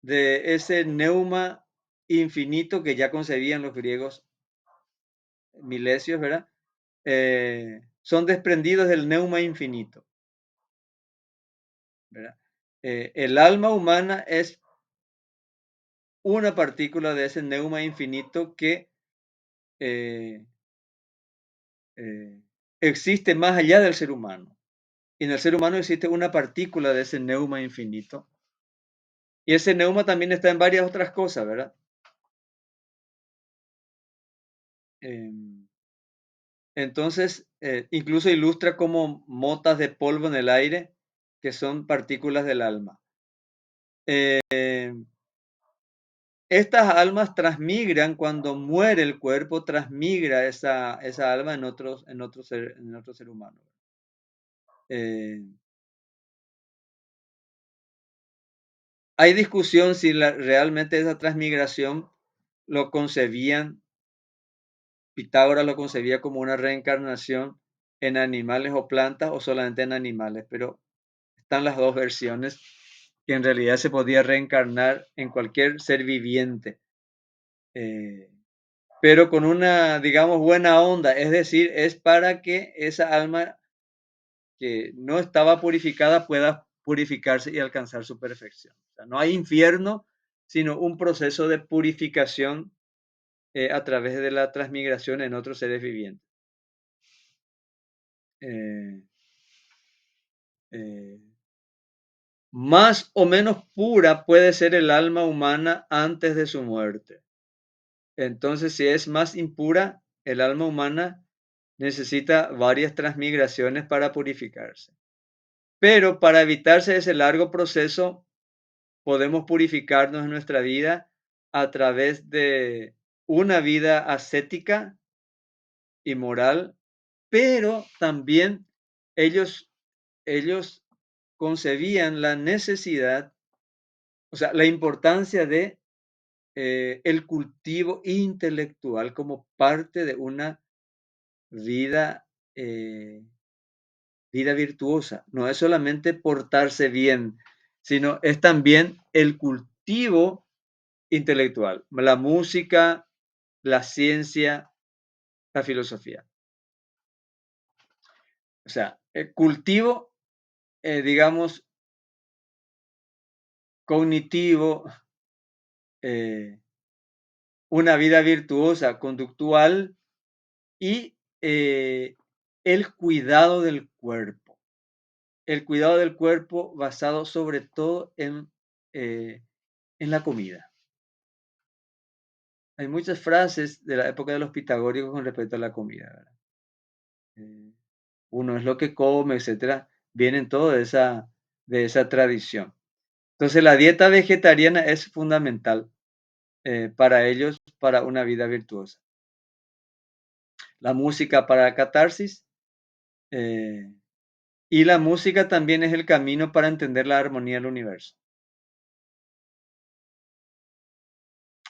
de ese neuma infinito que ya concebían los griegos milesios, ¿verdad? Son desprendidos del neuma infinito, ¿verdad? El alma humana es una partícula de ese neuma infinito que eh, eh, existe más allá del ser humano. Y en el ser humano existe una partícula de ese neuma infinito. Y ese neuma también está en varias otras cosas, ¿verdad? Entonces, incluso ilustra como motas de polvo en el aire, que son partículas del alma. Estas almas transmigran cuando muere el cuerpo, transmigra esa alma en otro ser humano. Eh, hay discusión si realmente esa transmigración lo concebían, Pitágoras lo concebía como una reencarnación en animales o plantas o solamente en animales, pero están las dos versiones, que en realidad se podía reencarnar en cualquier ser viviente, pero con una, digamos, buena onda, es decir, es para que esa alma que no estaba purificada pueda purificarse y alcanzar su perfección. O sea, no hay infierno, sino un proceso de purificación a través de la transmigración en otros seres vivientes. Eh, eh, Más o menos pura puede ser el alma humana antes de su muerte. Entonces, si es más impura, el alma humana necesita varias transmigraciones para purificarse. Pero para evitarse ese largo proceso, podemos purificarnos en nuestra vida a través de una vida ascética y moral, pero también ellos, ellos concebían la necesidad, o sea, la importancia de el cultivo intelectual como parte de una vida, vida virtuosa. No es solamente portarse bien, sino es también el cultivo intelectual, la música, la ciencia, la filosofía. O sea, el cultivo, digamos, cognitivo, eh, una vida virtuosa, conductual y el cuidado del cuerpo. El cuidado del cuerpo basado sobre todo en la comida. Hay muchas frases de la época de los pitagóricos con respecto a la comida, ¿verdad? Uno es lo que come, etcétera, vienen todo de esa tradición. Entonces, la dieta vegetariana es fundamental para ellos, para una vida virtuosa. La música para catarsis, eh, y la música también es el camino para entender la armonía del universo.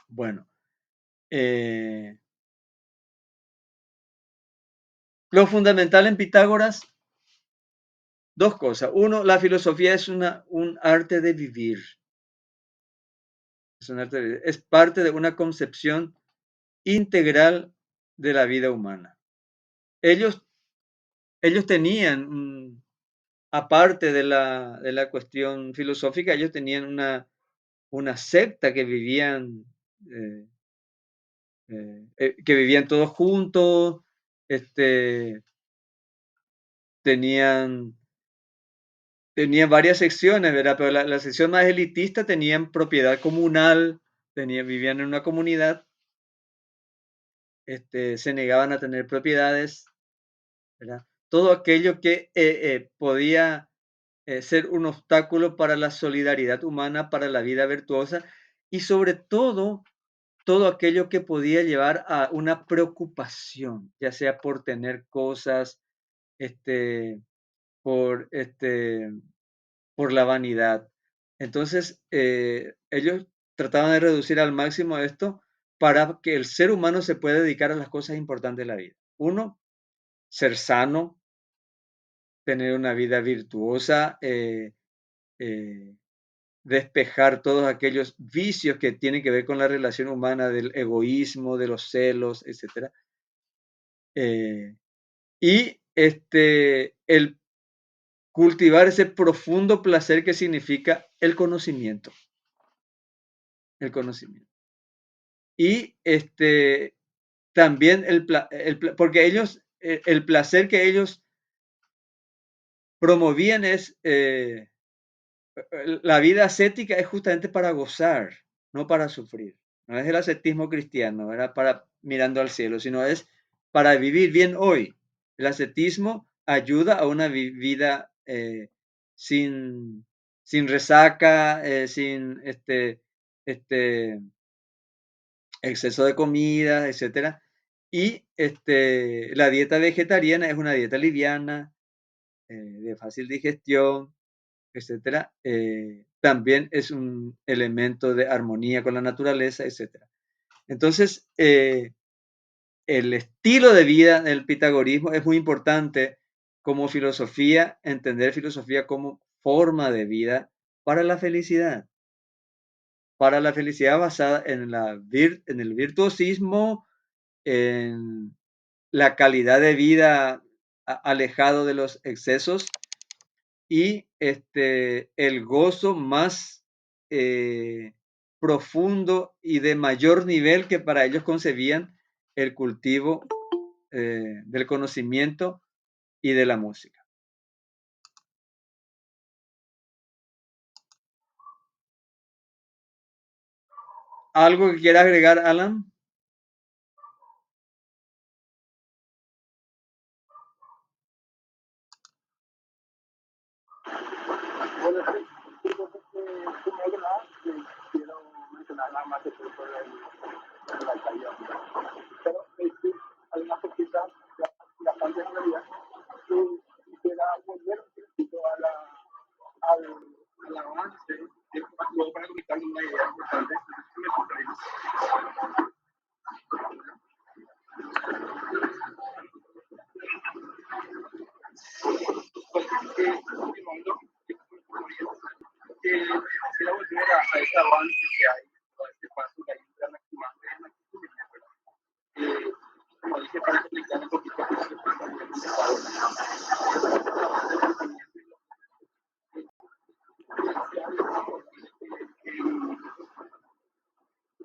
Bueno, eh, lo fundamental en Pitágoras, dos cosas. Uno, la filosofía es un arte de vivir. Es un arte de vivir. Es parte de una concepción integral de la vida humana. Ellos, ellos tenían, aparte de la cuestión filosófica, ellos tenían una secta que vivían, eh, que vivían todos juntos, este, tenían, tenían varias secciones, ¿verdad? Pero la sección más elitista tenían propiedad comunal, vivían en una comunidad, se negaban a tener propiedades, ¿verdad? Todo aquello que podía ser un obstáculo para la solidaridad humana, para la vida virtuosa y sobre todo, todo aquello que podía llevar a una preocupación, ya sea por tener cosas, este, por, por la vanidad. Entonces, ellos trataban de reducir al máximo esto para que el ser humano se pueda dedicar a las cosas importantes de la vida. Uno, ser sano, tener una vida virtuosa, eh, despejar todos aquellos vicios que tienen que ver con la relación humana, del egoísmo, de los celos, etc. Y el cultivar ese profundo placer que significa el conocimiento. El conocimiento. Y también porque ellos, el placer que ellos promovían es, la vida ascética es justamente para gozar, no para sufrir. No es el ascetismo cristiano, era para mirando al cielo, sino es para vivir bien hoy. El ascetismo ayuda a una vida sin, sin resaca, sin exceso de comida, etcétera. Y la dieta vegetariana es una dieta liviana, de fácil digestión, etcétera. También es un elemento de armonía con la naturaleza, etcétera. Entonces, el estilo de vida del pitagorismo es muy importante como filosofía, entender filosofía como forma de vida para la felicidad basada en el virtuosismo, en la calidad de vida alejado de los excesos y el gozo más profundo y de mayor nivel que para ellos concebían el cultivo del conocimiento y de la música. ¿Algo que quiera agregar, Alan? Bueno, sí, primero que nada, quiero mencionar nada más que sobre la calidad. Pero sí, hay una cosita bastante en realidad que quisiera volver un poquito al avance, luego para comentar una idea importante. Continuando, quisiera volver a ese avance que hay, a este paso que hay entre Anaximandro y Anaximandro. Como dije, para explicar un poquito más lo que pasa en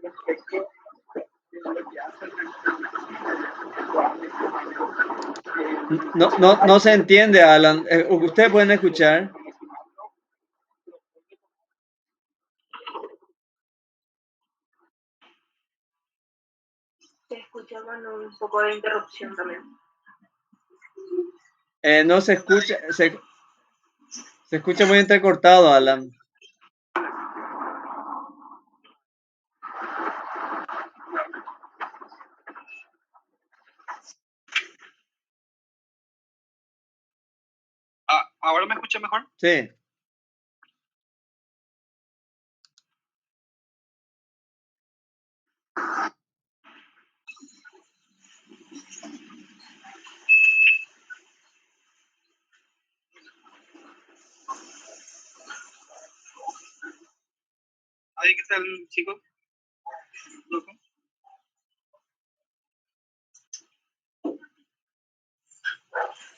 respecto de lo que hace No se entiende, Alan. Ustedes pueden escuchar. Se escucha con un poco de interrupción también. No se escucha, se escucha muy entrecortado, Alan. ¿Ahora me escucha mejor? Sí. Ahí que están, chicos.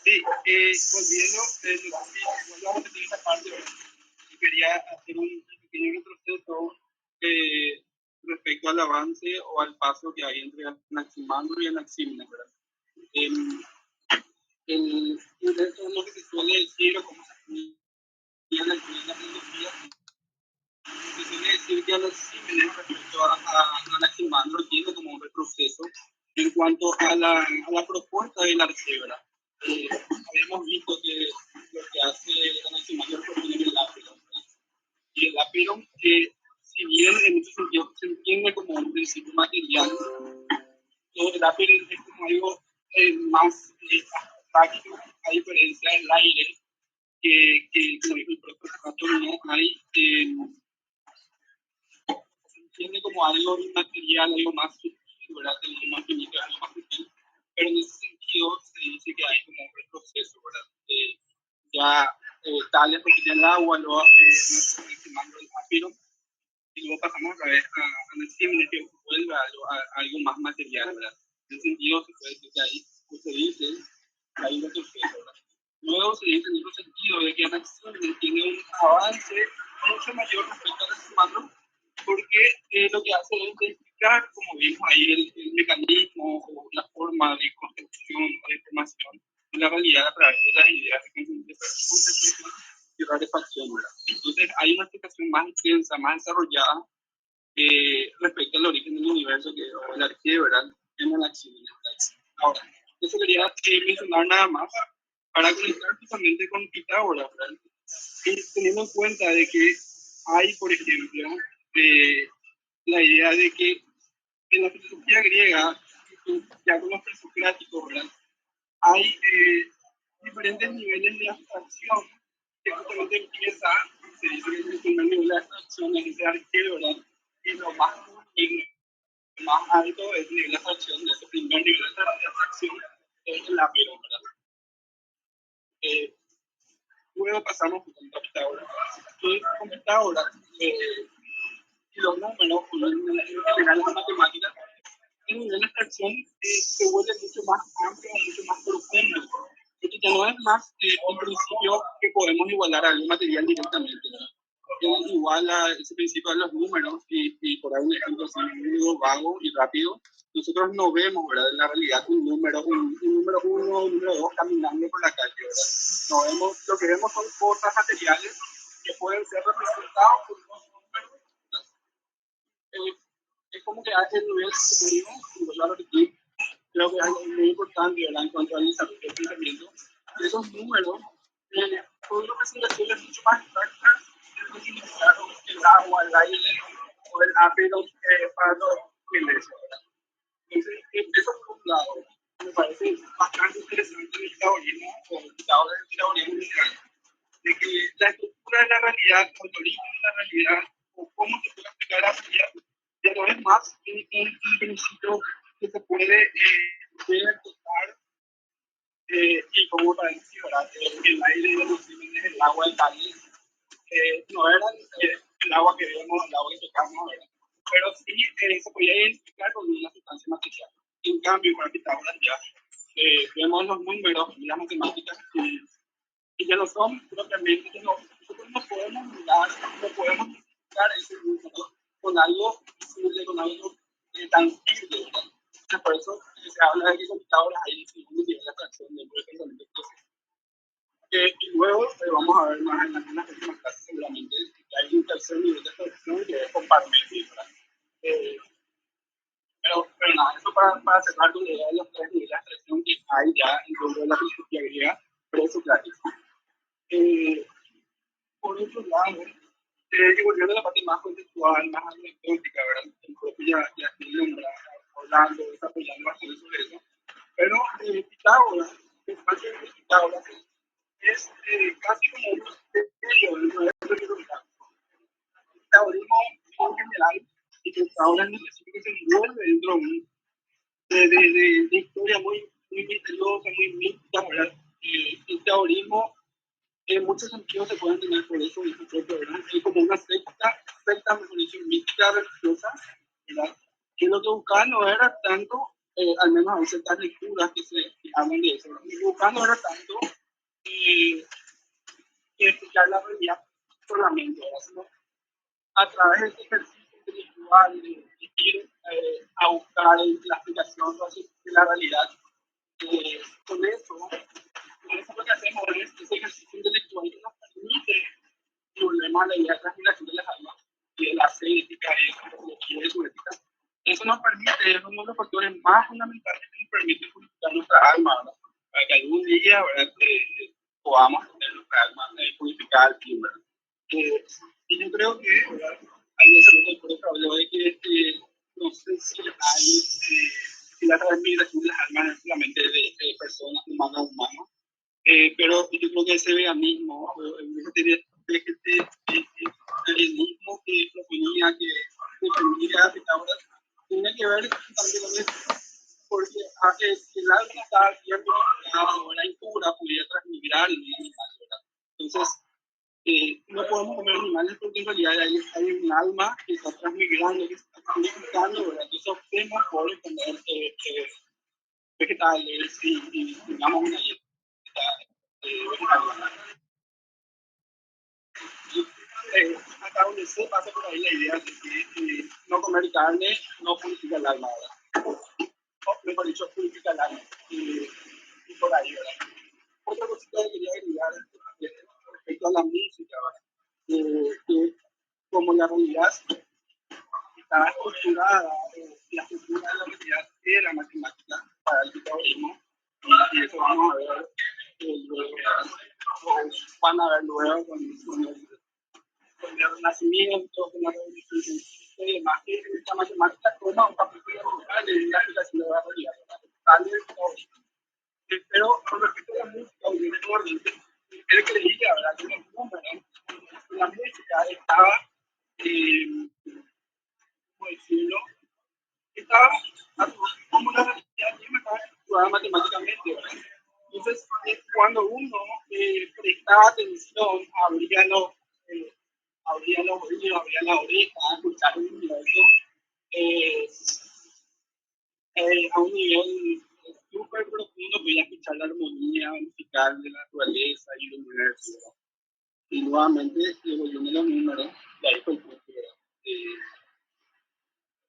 Sí, volviendo, vuelvo a repetir esa parte, ¿verdad? Quería hacer un pequeño retroceso respecto al avance o al paso que hay entre Anaximandro y Anaxímenes, ¿verdad? Eso es lo que se suele decir o como se estudia en la filosofía. Se suele decir que Anaxímenes respecto a Anaximandro tiene como un retroceso en cuanto a la propuesta del arte, ¿verdad? Habíamos visto que lo que hace Anaximandro es proponer el ápiron, ¿verdad? Y el ápiron, si bien en muchos sentidos se entiende como un principio material, el ápiron es como algo más abstracto, a diferencia del aire, que como dijo el propio Platón, no hay, se entiende como algo inmaterial, algo más sutil, ¿verdad? Algo más finito, algo más sutil, pero en ese sentido se dice que hay como un retroceso, ¿verdad? Ya tales porque ya el agua, luego quemando el papiro, y luego pasamos otra vez a Anaxímenes, que vuelve a algo más material, ¿verdad? En ese sentido, se puede decir que ahí se dice, ahí lo que fue, ¿verdad? Luego se dice en otro sentido de que Anaxímenes tiene un avance mucho mayor respecto a Anaximandro, porque lo que hace es explicar, como vimos ahí, el mecanismo o la forma de construcción o de formación de la realidad a través de las ideas de concepción y rarefacción, ¿verdad? Entonces hay una explicación más extensa, más desarrollada respecto al origen del universo que, o el arqueo, ¿verdad? En Anaxímenes. Ahora, eso quería mencionar nada más para conectar justamente con Pitágoras, ¿verdad? Y teniendo en cuenta de que hay, por ejemplo, la idea de que en la filosofía griega, ya con los presocráticos, ¿verdad? Hay diferentes niveles de abstracción que justamente empieza, se dice que el primer nivel de abstracción es ese arqueo, ¿verdad? Y lo más alto es el nivel de abstracción, de ese primer nivel de abstracción es el ápero, ¿verdad? Luego pasamos con Pitágoras. Y con Pitágoras, y los números, en general las matemáticas, el nivel de abstracción se vuelve mucho más amplio, mucho más profundo. Porque ya no es más un principio que podemos igualar a algún material directamente, ¿verdad? Iguala ese principio de los números y por ahí un ejemplo así muy vago y rápido, nosotros no vemos, ¿verdad? En la realidad un número uno, un número dos caminando por la calle, ¿verdad? No vemos, lo que vemos son cosas materiales que pueden ser representados por unos números, ¿verdad? Es como que hace el nivel superior, y claro que sí, creo que es algo muy importante, ¿verdad? En cuanto al desarrollo del pensamiento. Esos números son representaciones mucho más exactas de lo que significaron el agua, el aire o el ápido para los ingleses, ¿verdad? Entonces, eso por un lado, me parece bastante interesante el taoísmo, o el taoísmo general, de que la estructura de la realidad, o el origen de la realidad, o cómo se puede explicar la realidad, ya no es más un principio que se puede ver, tocar, y como para decir, ¿verdad? El aire de los crímenes, el agua del país, no eran el agua que vemos, el agua que tocamos, ¿verdad? Pero sí se podía identificar con una sustancia material. En cambio, para Pitágoras ya vemos los números y las matemáticas y ya no son propiamente, que nosotros no podemos mirar, no podemos identificar ese número con algo visible, con algo tangible, ¿verdad? Entonces, por eso se habla de que con Pitágoras hay un nivel de atracción dentro del pensamiento. Y luego vamos a ver más en las próximas clases seguramente que hay un tercer nivel de atracción que es con Parmenides, ¿verdad? Pero nada, eso para cerrar tu idea de los tres niveles de atracción que hay ya dentro de la filosofía griega presocrática. Por otro lado, y volviendo a la parte más conceptual, más anecdótica, ¿verdad? El propio ya estoy hablando, desarrollando bastante sobre eso. Pero Pitágoras, el espacio de Pitágoras es casi como un misterio dentro de la filosofía. El taoísmo en general y que Pitágoras en específico se envuelve dentro de historia muy misteriosa, muy mística, ¿verdad? El taoísmo en muchos sentidos se pueden tener por eso y su propio, ¿verdad? Es como una secta mejor dicho, mística religiosa, ¿verdad? Que lo que buscaban no era tanto, al menos hay ciertas lecturas que hablan de eso, ¿verdad? Lo que buscaban no era tanto explicar la realidad solamente, ¿verdad? Sino a través de este ejercicio intelectual de ir a buscar la explicación de la realidad. Con eso lo que hacemos es ese ejercicio intelectual que nos permite, y volvemos a la idea de transmigración de las almas y de la ética y de su ética. Eso nos permite, es uno de los factores más fundamentales que nos permite purificar nuestra alma, ¿verdad? Para que algún día, ¿verdad? Podamos tener nuestra alma purificada al fin, ¿verdad? Y yo creo que hay un saludo por otro lado de que no sé si hay si la transmigración de las almas es solamente de personas humanas a humanas, pero yo creo que ese veganismo, el mismo que proponía, que defendía Pitágoras, tiene que ver también con eso, porque el alma estaba siempre la impura, podía transmigrar el mismo, ¿verdad? Entonces, no podemos comer animales porque en realidad hay un alma que está transmigrando, que está purificando, ¿verdad? Entonces optemos por comer vegetales y digamos una dieta vegetariana. Hasta donde se pasa por ahí la idea de que no comer carne no purifica el alma, ¿verdad? O mejor dicho, purifica el alma. Y por ahí, ¿verdad? Otra cosita que quería agregar respecto a la música, ¿verdad? Que como la realidad estaba estructurada, la estructura de la realidad era matemática para el pitagorismo, y eso vamos a ver luego, o van a ver luego con el Renacimiento, con la Revolución y demás, que la matemática toma un papel fundamental en la aplicación de la realidad, tal vez pero con respecto a la música, obviamente, él creía, ¿verdad?, que los números, la música estaba, ¿cómo decirlo?, estaba como la realidad misma estaba estructurada matemáticamente, ¿verdad? Entonces, cuando uno prestaba atención, abría los oídos, abría la oreja, a escuchar un universo a un nivel súper profundo, podía escuchar la armonía musical de la naturaleza y el universo, ¿verdad? Y nuevamente, devolviendo los números, de ahí fue el punto, ¿verdad?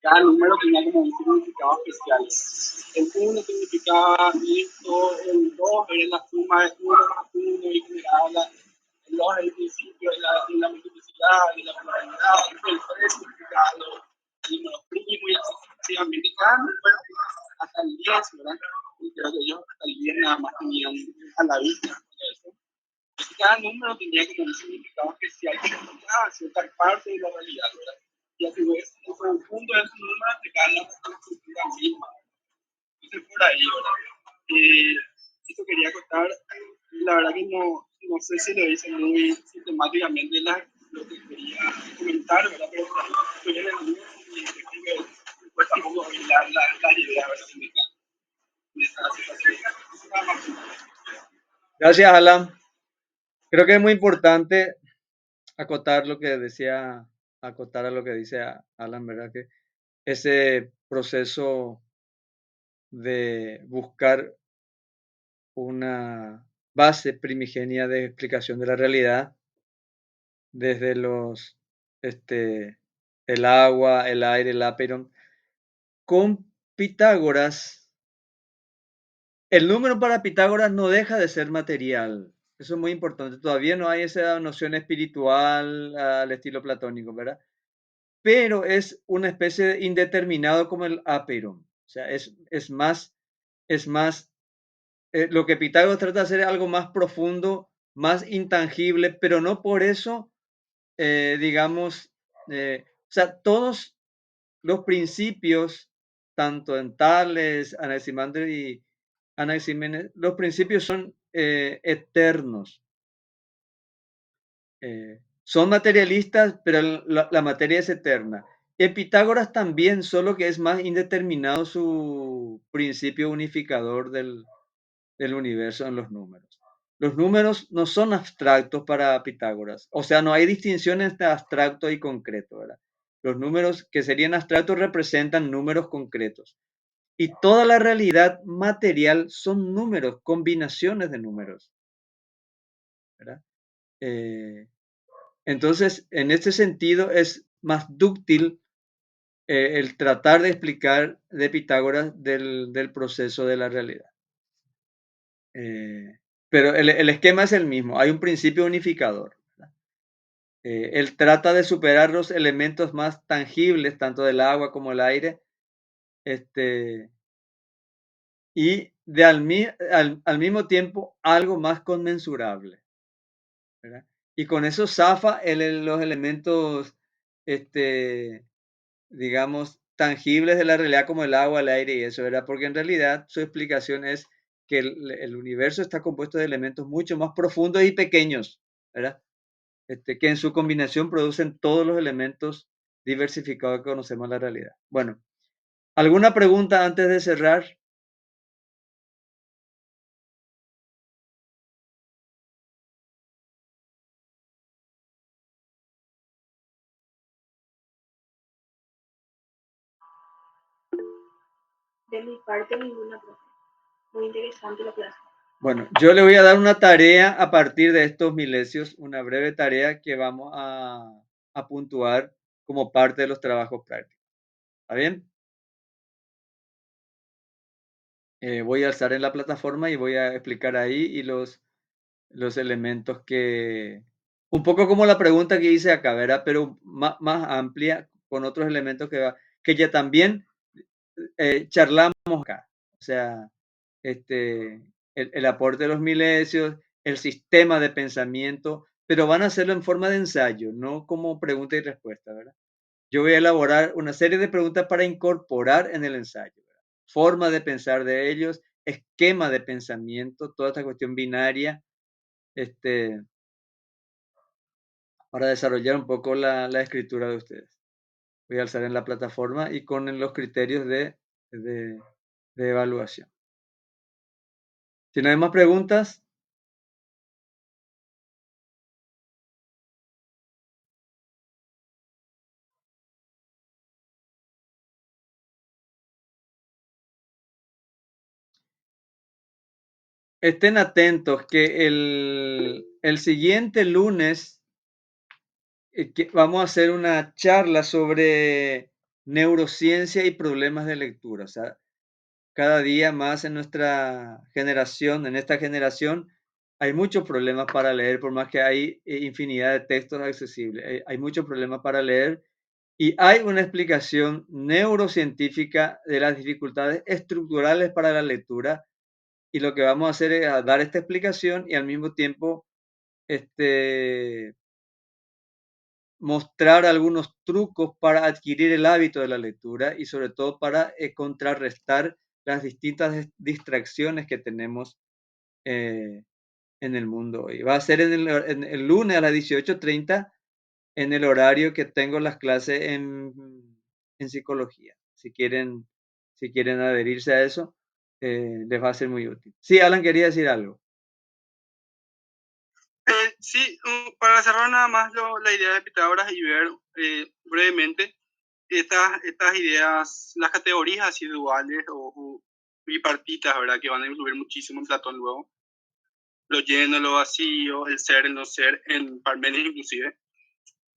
Cada número tenía como un significado especial. El 1 significaba esto, el 2 era la suma de 1 más 1 y generaba el 2 es el principio de la multiplicidad, de la pluralidad, el 3 significaba los números primos y así sucesivamente. Cada número, hasta el 10, ¿verdad? Y creo que ellos hasta el 10 nada más tenían a la vista eso. Y cada número tenía como un significado especial que explicaba cierta parte de la realidad, ¿verdad? Y a su vez, el conjunto de esos números te cae la estructura misma. Entonces, por ahí, ¿verdad? Eso quería contar. La verdad que no sé si lo hice muy sistemáticamente lo que quería comentar, ¿verdad? Pero por ahí estoy en el libro y creo que me cuesta un poco bailar la idea, ¿verdad? De esta situación. Nada más. Gracias, Alan. Creo que es muy importante acotar acotar a lo que dice Alan, ¿verdad? Que ese proceso de buscar una base primigenia de explicación de la realidad desde el agua, el aire, el apeiron. Con Pitágoras, el número para Pitágoras no deja de ser material. Eso es muy importante. Todavía no hay esa noción espiritual al estilo platónico, ¿verdad? Pero es una especie de indeterminado como el apeiron. O sea, es más, lo que Pitágoras trata de hacer es algo más profundo, más intangible, pero no por eso, digamos, o sea, todos los principios, tanto en Tales, Anaximandro y Anaximenes, los principios son eternos. Son materialistas, pero la materia es eterna. En Pitágoras también, solo que es más indeterminado su principio unificador del universo en los números. Los números no son abstractos para Pitágoras, o sea, no hay distinción entre abstracto y concreto, ¿verdad? Los números que serían abstractos representan números concretos. Y toda la realidad material son números, combinaciones de números, ¿verdad? Entonces, en este sentido, es más dúctil el tratar de explicar de Pitágoras del proceso de la realidad. Pero el esquema es el mismo, hay un principio unificador. Él trata de superar los elementos más tangibles, tanto del agua como el aire, y al mismo tiempo algo más conmensurable, ¿verdad? Y con eso zafa los elementos, digamos, tangibles de la realidad como el agua, el aire y eso, ¿verdad? Porque en realidad su explicación es que el universo está compuesto de elementos mucho más profundos y pequeños, ¿verdad? Que en su combinación producen todos los elementos diversificados que conocemos en la realidad. Bueno, ¿alguna pregunta antes de cerrar? De mi parte, ninguna, profe. Muy interesante la clase. Bueno, yo le voy a dar una tarea a partir de estos milesios, una breve tarea que vamos a puntuar como parte de los trabajos prácticos. ¿Está bien? Voy a alzar en la plataforma y voy a explicar ahí y los elementos que, un poco como la pregunta que hice acá, ¿verdad? Pero más amplia, con otros elementos que ya también charlamos acá. O sea, el aporte de los milesios, el sistema de pensamiento, pero van a hacerlo en forma de ensayo, no como pregunta y respuesta, ¿verdad? Yo voy a elaborar una serie de preguntas para incorporar en el ensayo, ¿verdad? Forma de pensar de ellos, esquema de pensamiento, toda esta cuestión binaria, para desarrollar un poco la escritura de ustedes. Voy a alzar en la plataforma y con los criterios de evaluación. Si no hay más preguntas, estén atentos que el siguiente lunes que vamos a hacer una charla sobre neurociencia y problemas de lectura. O sea, cada día más en nuestra generación, en esta generación, hay muchos problemas para leer, por más que hay infinidad de textos accesibles. Hay muchos problemas para leer y hay una explicación neurocientífica de las dificultades estructurales para la lectura. Y lo que vamos a hacer es dar esta explicación y al mismo tiempo mostrar algunos trucos para adquirir el hábito de la lectura y sobre todo para contrarrestar las distintas distracciones que tenemos en el mundo hoy. Va a ser en el lunes a las 18:30 en el horario que tengo las clases en psicología. Si quieren adherirse a eso, les va a ser muy útil. Sí, Alan quería decir algo. Sí, para cerrar nada más la idea de Pitágoras y ver brevemente estas ideas, las categorías así duales o bipartitas, ¿verdad? Que van a influir muchísimo en Platón luego. Lo lleno, lo vacío, el ser, el no ser, en Parménides inclusive.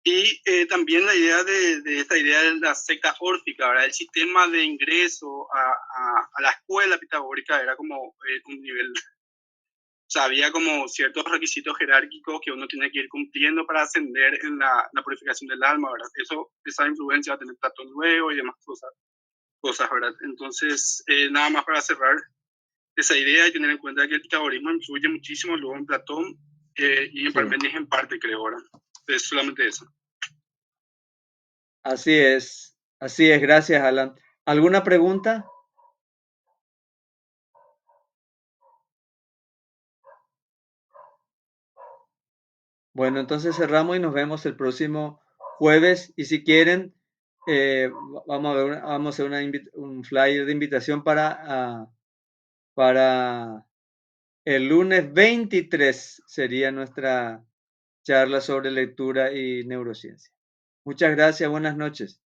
Y también la idea de esta idea de la secta órfica, ¿verdad? El sistema de ingreso a la escuela pitagórica era como un nivel, o sea, había como ciertos requisitos jerárquicos que uno tenía que ir cumpliendo para ascender en la purificación del alma, ¿verdad? Esa influencia va a tener Platón luego y demás cosas, ¿verdad? Entonces, nada más para cerrar esa idea y tener en cuenta que el pitagorismo influye muchísimo luego en Platón y en Sí. Parménides en parte, creo, ¿verdad? Es solamente eso. Así es, gracias, Alan. ¿Alguna pregunta? Bueno, entonces cerramos y nos vemos el próximo jueves. Y si quieren, vamos a hacer un flyer de invitación para el lunes 23, sería nuestra charla sobre lectura y neurociencia. Muchas gracias, buenas noches.